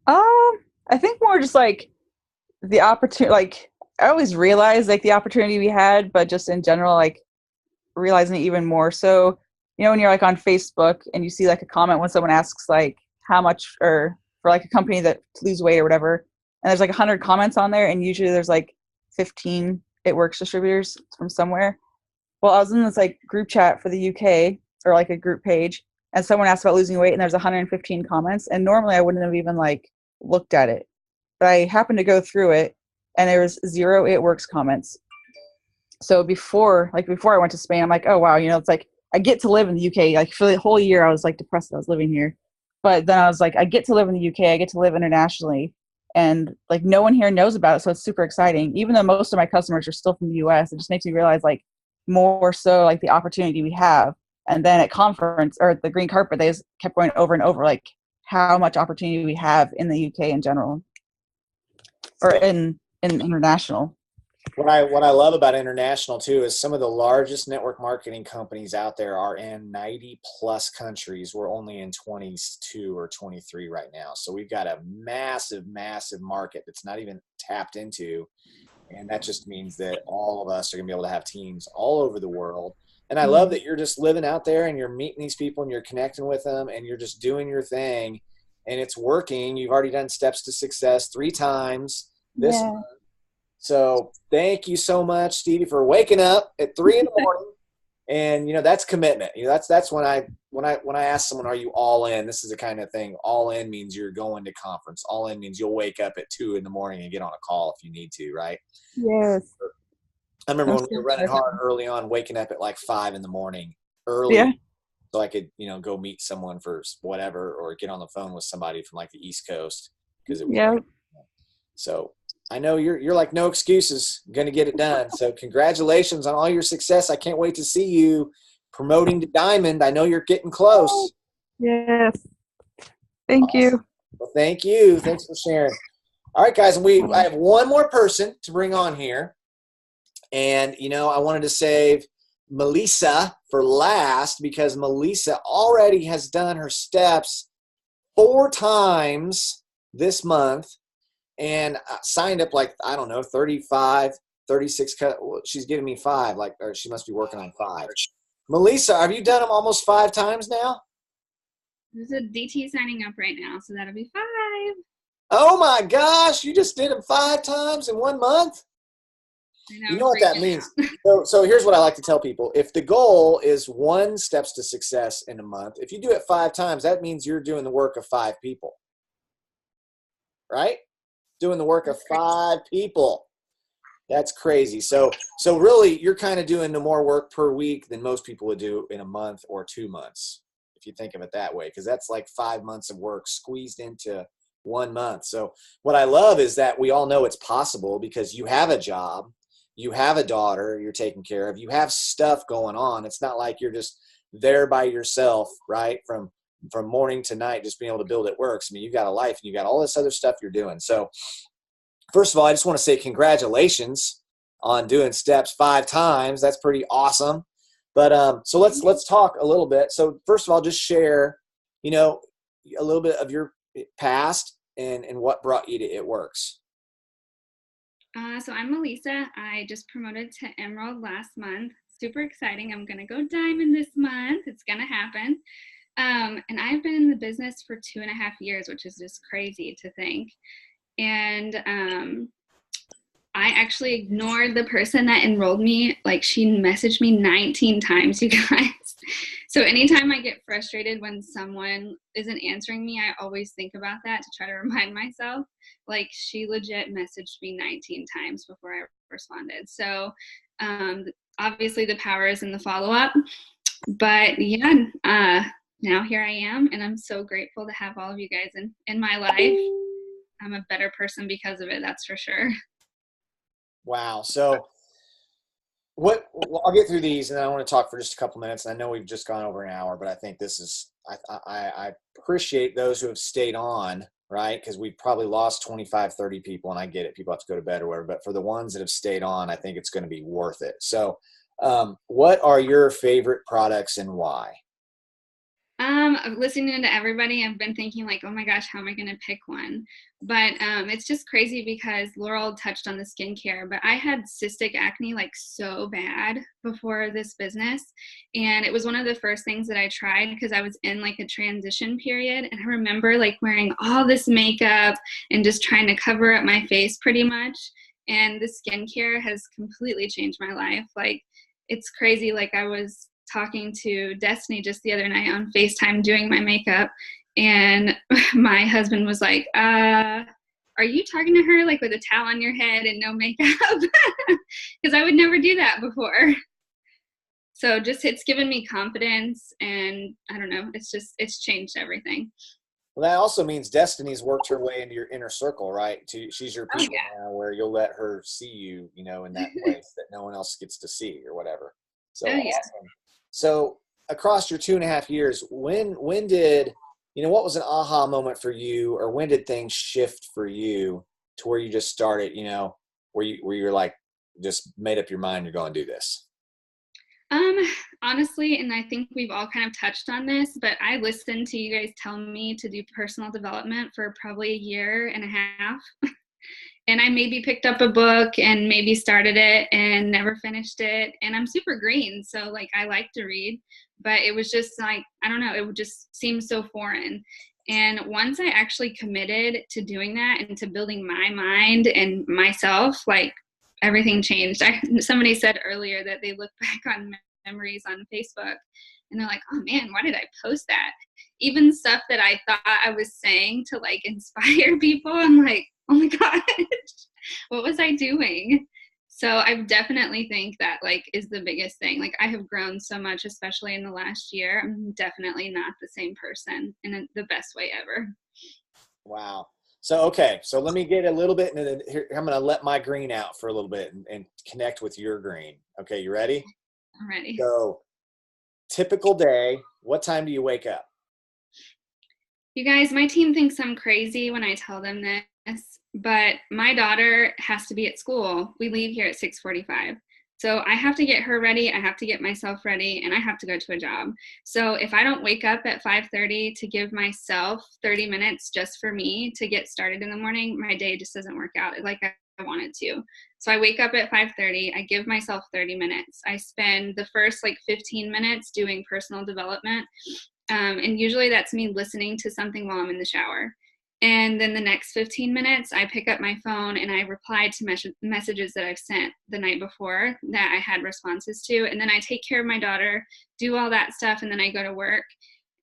I think more just like the opportunity, like I always realized like the opportunity we had, but just in general, like realizing it even more. So, when you're like on Facebook and you see like a comment when someone asks like how much, or for like a company that to lose weight or whatever, and there's like 100 comments on there, and usually there's like 15 It Works distributors from somewhere. Well, I was in this like group chat for the UK, or like a group page, and someone asked about losing weight, and there's 115 comments, and normally I wouldn't have even like looked at it, but I happened to go through it, and there was 0 It Works comments. So before I went to Spain, I'm like, oh wow, it's like I get to live in the UK. Like for the whole year I was like depressed that I was living here, but then I was like, I get to live in the UK, I get to live internationally, and like no one here knows about it, so it's super exciting. Even though most of my customers are still from the US, it just makes me realize like more so like the opportunity we have. And then at conference or at the green carpet, they just kept going over and over like how much opportunity we have in the UK in general, or in international. What I love about international too is some of the largest network marketing companies out there are in 90 plus countries. We're only in 22 or 23 right now. So we've got a massive market that's not even tapped into. And that just means that all of us are going to be able to have teams all over the world. And I love that you're just living out there and you're meeting these people and you're connecting with them and you're just doing your thing. and it's working. You've already done Steps to Success 3 times this Yeah. month. So thank you so much, Stevie, for waking up at 3 in the morning. And that's commitment. That's when I ask someone, are you all in? This is the kind of thing. All in means you're going to conference. All in means you'll wake up at 2 in the morning and get on a call if you need to, right? Yes. I remember That's when we were so running hard exciting. early on, waking up at like 5 in the morning early, Yeah. so I could go meet someone for whatever, or get on the phone with somebody from like the East Coast, because it was. Yeah. So I know you're like, no excuses, going to get it done. So congratulations on all your success. I can't wait to see you promoting to Diamond. I know you're getting close. Yes. Thank you. Well, thank you. Thanks for sharing. All right, guys, I have one more person to bring on here. And, I wanted to save Melissa for last, because Melissa already has done her steps 4 times this month, and signed up 35, 36. She's giving me 5, or she must be working on 5. Melissa, have you done them almost 5 times now? There's a DT signing up right now, so that'll be 5. Oh my gosh, you just did them 5 times in 1 month? You know what that means. So here's what I like to tell people. If the goal is 1 Steps to Success in a month, if you do it 5 times, that means you're doing the work of 5 people. Right? Doing the work of 5 people. That's crazy. So really, you're kind of doing the more work per week than most people would do in a month or 2 months, if you think of it that way, because that's like 5 months of work squeezed into 1 month. So what I love is that we all know it's possible, because you have a job, you have a daughter you're taking care of, you have stuff going on. It's not like you're just there by yourself, right? From morning to night, just being able to build It Works. I mean, you've got a life, and you got all this other stuff you're doing. So first of all, I just want to say congratulations on doing steps 5 times. That's pretty awesome. But so let's talk a little bit. So first of all, just share, a little bit of your past and what brought you to It Works. So I'm Melissa. I just promoted to Emerald last month. Super exciting. I'm going to go Diamond this month. It's going to happen. And I've been in the business for 2.5 years, which is just crazy to think. And I actually ignored the person that enrolled me. Like, she messaged me 19 times, you guys. So anytime I get frustrated when someone isn't answering me, I always think about that to try to remind myself. Like, she legit messaged me 19 times before I responded. So obviously the power is in the follow-up. But yeah, now here I am, and I'm so grateful to have all of you guys in my life. I'm a better person because of it, that's for sure. Wow. So I'll get through these, and then I want to talk for just a couple minutes. And I know we've just gone over an hour, but I think this is, I appreciate those who have stayed on, right? Because we've probably lost 25, 30 people, and I get it. People have to go to bed or whatever. But for the ones that have stayed on, I think it's going to be worth it. So what are your favorite products and why? Listening to everybody, I've been thinking like, oh my gosh, how am I going to pick one? But it's just crazy because Laurel touched on the skincare, but I had cystic acne like so bad before this business. And it was one of the first things that I tried because I was in like a transition period. And I remember like wearing all this makeup and just trying to cover up my face pretty much. And the skincare has completely changed my life. Like, it's crazy. Like, I was talking to Destiny just the other night on FaceTime doing my makeup, and my husband was like, are you talking to her like with a towel on your head and no makeup? Because I would never do that before. So just, it's given me confidence, and I don't know, it's changed everything. Well, that also means Destiny's worked her way into your inner circle, right? She's your people now, where you'll let her see you, in that place that no one else gets to see or whatever. So awesome. So across your 2.5 years, when did, what was an aha moment for you, or when did things shift for you to where you just started, where you're like, just made up your mind, you're going to do this? Honestly, and I think we've all kind of touched on this, but I listened to you guys tell me to do personal development for probably 1.5 years. And I maybe picked up a book and maybe started it and never finished it. And I'm super green, so like I like to read, but it was just like, I don't know, it would just seem so foreign. And once I actually committed to doing that and to building my mind and myself, like everything changed. Somebody said earlier that they look back on memories on Facebook and they're like, oh man, why did I post that? Even stuff that I thought I was saying to like inspire people, I'm like, oh my gosh, what was I doing? So I definitely think that like is the biggest thing. Like I have grown so much, especially in the last year. I'm definitely not the same person in the best way ever. Wow. So, okay. So let me get a little bit into here. I'm going to let my green out for a little bit and connect with your green. Okay. You ready? I'm ready. So typical day, what time do you wake up? You guys, my team thinks I'm crazy when I tell them this, but my daughter has to be at school. We leave here at 6:45. So I have to get her ready, I have to get myself ready, and I have to go to a job. So if I don't wake up at 5:30 to give myself 30 minutes just for me to get started in the morning, my day just doesn't work out like I want it to. So I wake up at 5:30, I give myself 30 minutes. I spend the first like 15 minutes doing personal development. And usually that's me listening to something while I'm in the shower. And then the next 15 minutes, I pick up my phone and I reply to messages that I've sent the night before that I had responses to. And then I take care of my daughter, do all that stuff, and then I go to work.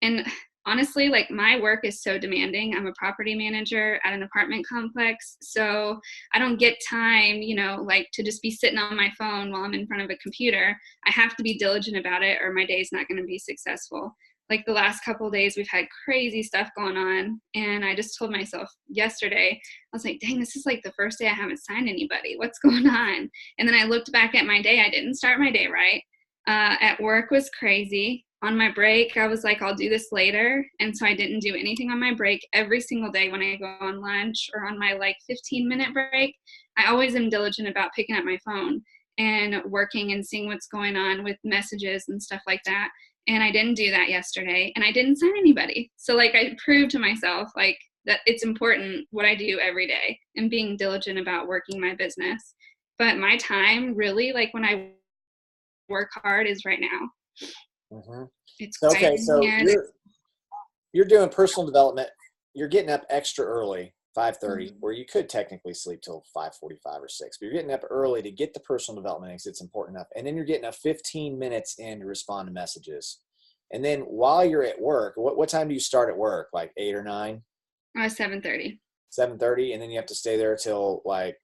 And honestly, like my work is so demanding. I'm a property manager at an apartment complex. So I don't get time, you know, like to just be sitting on my phone while I'm in front of a computer. I have to be diligent about it or my day's not going to be successful. Like the last couple of days, we've had crazy stuff going on. And I just told myself yesterday, I was like, dang, this is like the first day I haven't signed anybody. What's going on? And then I looked back at my day. I didn't start my day right. At work was crazy. On my break, I was like, I'll do this later. And so I didn't do anything on my break. Every single day when I go on lunch or on my like 15-minute break, I always am diligent about picking up my phone and working and seeing what's going on with messages and stuff like that. And I didn't do that yesterday and I didn't sign anybody. So like I proved to myself like that it's important what I do every day and being diligent about working my business. But my time really like when I work hard is right now. Mm-hmm. It's okay. So you're doing personal development. You're getting up extra early, 5:30, where you could technically sleep till 5:45 or 6, but you're getting up early to get the personal development because it's important enough. And then you're getting up 15 minutes in to respond to messages. And then while you're at work, what time do you start at work? Like 8 or 9? 7:30. 7:30, and then you have to stay there till like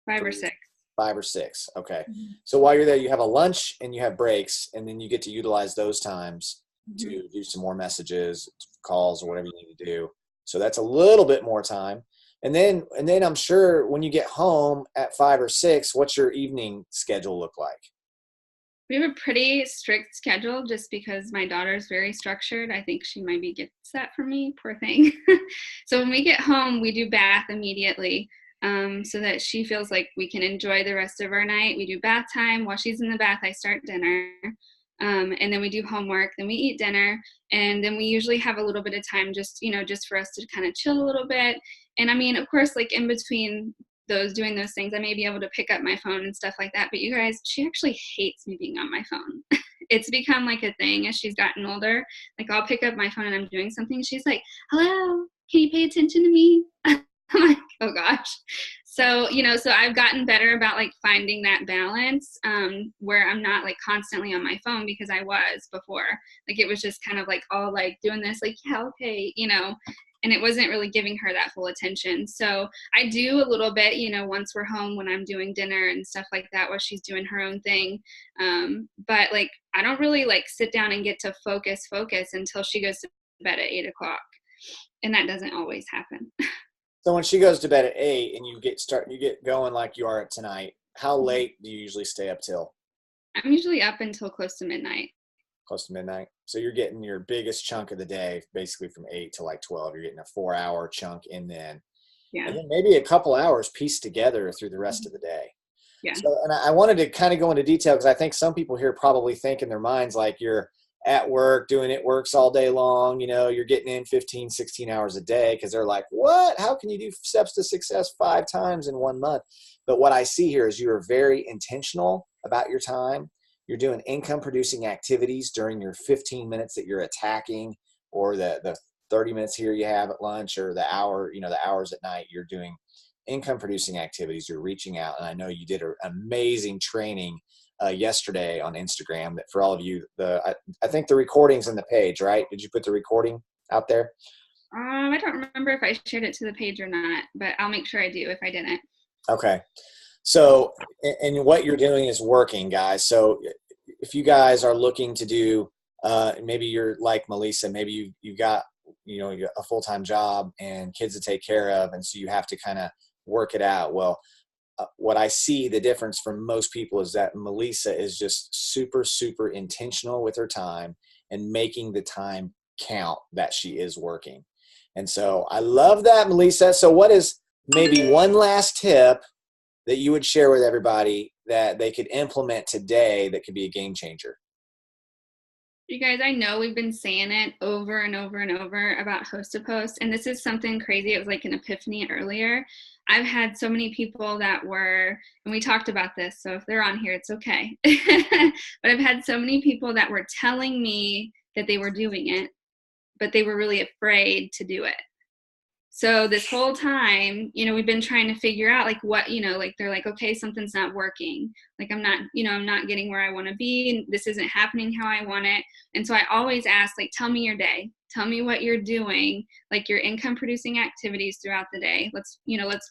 5 or 6. 5 or 6. Okay. Mm-hmm. So while you're there, you have a lunch and you have breaks, and then you get to utilize those times to do some more messages, calls, or whatever you need to do. So that's a little bit more time. And then I'm sure when you get home at 5 or 6, what's your evening schedule look like? We have a pretty strict schedule just because my daughter's very structured. I think she might be gets that from me, poor thing. So when we get home, we do bath immediately so that she feels like we can enjoy the rest of our night. We do bath time. While she's in the bath, I start dinner. And then we do homework, then we eat dinner, and then we usually have a little bit of time just for us to kind of chill a little bit. And I mean, of course, like in between doing those things, I may be able to pick up my phone and stuff like that. But you guys, she actually hates me being on my phone. It's become like a thing as she's gotten older. Like I'll pick up my phone and I'm doing something. She's like, hello, can you pay attention to me? I'm like, oh gosh. So, so I've gotten better about like finding that balance where I'm not like constantly on my phone because I was before. Like it was just kind of like all like doing this, like, yeah, okay, and it wasn't really giving her that full attention. So I do a little bit, once we're home when I'm doing dinner and stuff like that while she's doing her own thing. But like, I don't really like sit down and get to focus until she goes to bed at 8 o'clock. And that doesn't always happen. So when she goes to bed at 8 and you get going like you are tonight, how late do you usually stay up till? I'm usually up until close to midnight. Close to midnight. So you're getting your biggest chunk of the day, basically from 8 to like 12. You're getting a 4-hour chunk in then. Yeah. And then maybe a couple hours pieced together through the rest of the day. Yeah. So, and I wanted to kind of go into detail because I think some people here probably think in their minds like you're at work doing it works all day long, you're getting in 15, 16 hours a day because they're like, what? How can you do steps to success 5 times in 1 month? But what I see here is you're very intentional about your time. You're doing income producing activities during your 15 minutes that you're attacking or the 30 minutes here you have at lunch, or the hour, the hours at night you're doing income producing activities, you're reaching out. And I know you did an amazing training yesterday on Instagram that for all of you, I think the recording's on the page, right? Did you put the recording out there? I don't remember if I shared it to the page or not, but I'll make sure I do if I didn't. Okay. So, and what you're doing is working, guys. So if you guys are looking to do, maybe you're like Melissa, maybe you've got, a full-time job and kids to take care of. And so you have to kind of work it out. Well, what I see the difference from most people is that Melissa is just super, super intentional with her time and making the time count that she is working. And so I love that, Melissa. So what is maybe one last tip that you would share with everybody that they could implement today that could be a game changer? You guys, I know we've been saying it over and over and over about Host to Post, and this is something crazy. It was like an epiphany earlier. I've had so many people that were, and we talked about this, so if they're on here, it's okay. But I've had so many people that were telling me that they were doing it, but they were really afraid to do it. So this whole time, we've been trying to figure out like what, like they're like, okay, something's not working. Like I'm not getting where I want to be. And this isn't happening how I want it. And so I always ask, like, tell me your day. Tell me what you're doing, like your income producing activities throughout the day. Let's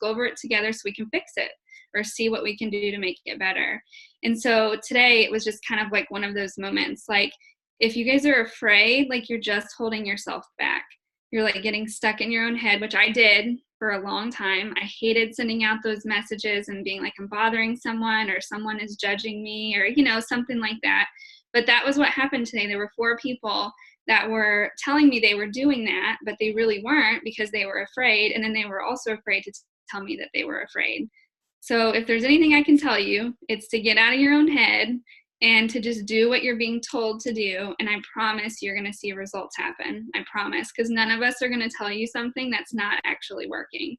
go over it together so we can fix it or see what we can do to make it better. And so today it was just kind of like one of those moments. Like if you guys are afraid, like you're just holding yourself back. You're like getting stuck in your own head, which I did for a long time. I hated sending out those messages and being like, I'm bothering someone or someone is judging me or, something like that. But that was what happened today. There were 4 people that were telling me they were doing that, but they really weren't because they were afraid. And then they were also afraid to tell me that they were afraid. So if there's anything I can tell you, it's to get out of your own head and to just do what you're being told to do. And I promise you're going to see results happen. I promise. Because none of us are going to tell you something that's not actually working.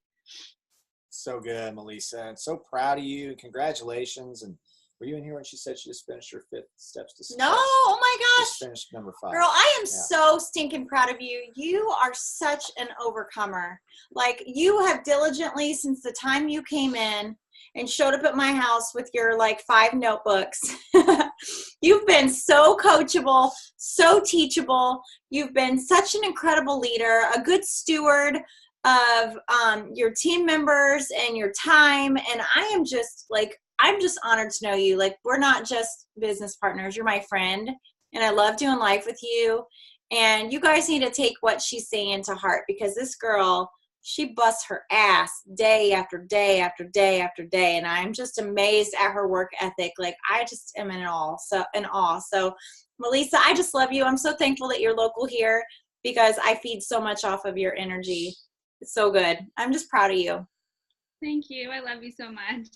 So good, Melissa. And so proud of you. Congratulations. And were you in here when she said she just finished her 5 steps to success? No, oh my gosh. Just finished number 5. Girl, I am so stinking proud of you. You are such an overcomer. Like you have diligently, since the time you came in and showed up at my house with your 5 notebooks. You've been so coachable, so teachable. You've been such an incredible leader, a good steward of your team members and your time. And I'm just honored to know you. Like we're not just business partners. You're my friend and I love doing life with you. And you guys need to take what she's saying to heart because this girl, she busts her ass day after day after day after day. And I'm just amazed at her work ethic. Like I just am in awe. So Melissa, I just love you. I'm so thankful that you're local here because I feed so much off of your energy. It's so good. I'm just proud of you. Thank you. I love you so much.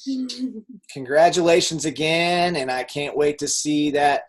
Congratulations again. And I can't wait to see that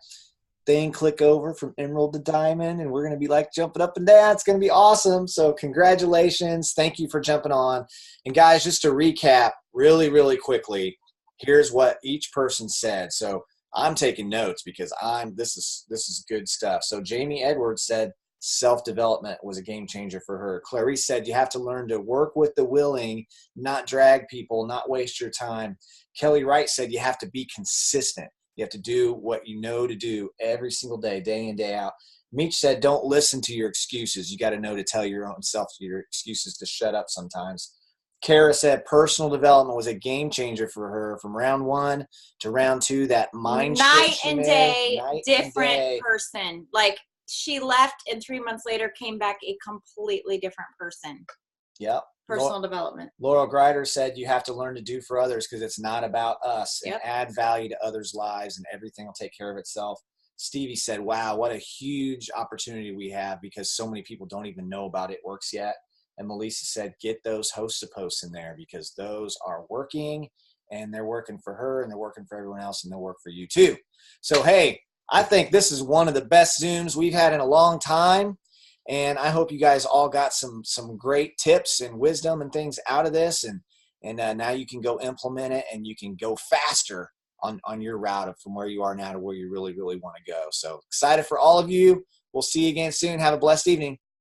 thing click over from emerald to diamond, and we're going to be jumping up and down. It's going to be awesome. So congratulations. Thank you for jumping on. And guys, just to recap really, really quickly, here's what each person said. So I'm taking notes because this is good stuff. So Jamie Edwards said self-development was a game changer for her. Clarice said you have to learn to work with the willing, not drag people, not waste your time. Kelly Wright said you have to be consistent. You have to do what you know to do every single day, day in, day out. Meech said, don't listen to your excuses. You got to know to tell your own self your excuses to shut up sometimes. Kara said personal development was a game changer for her from round 1 to round 2. That mind night and day, different person. Like she left and 3 months later came back a completely different person. Yep. Personal development. Laurel Greider said you have to learn to do for others because it's not about us. Yep. And add value to others' lives and everything will take care of itself. Stevie said, wow, what a huge opportunity we have because so many people don't even know about It Works yet. And Melissa said, get those host to posts in there because those are working and they're working for her and they're working for everyone else and they'll work for you too. So, hey, I think this is one of the best Zooms we've had in a long time. And I hope you guys all got some great tips and wisdom and things out of this. And now you can go implement it and you can go faster on your route from where you are now to where you really, really want to go. So excited for all of you. We'll see you again soon. Have a blessed evening.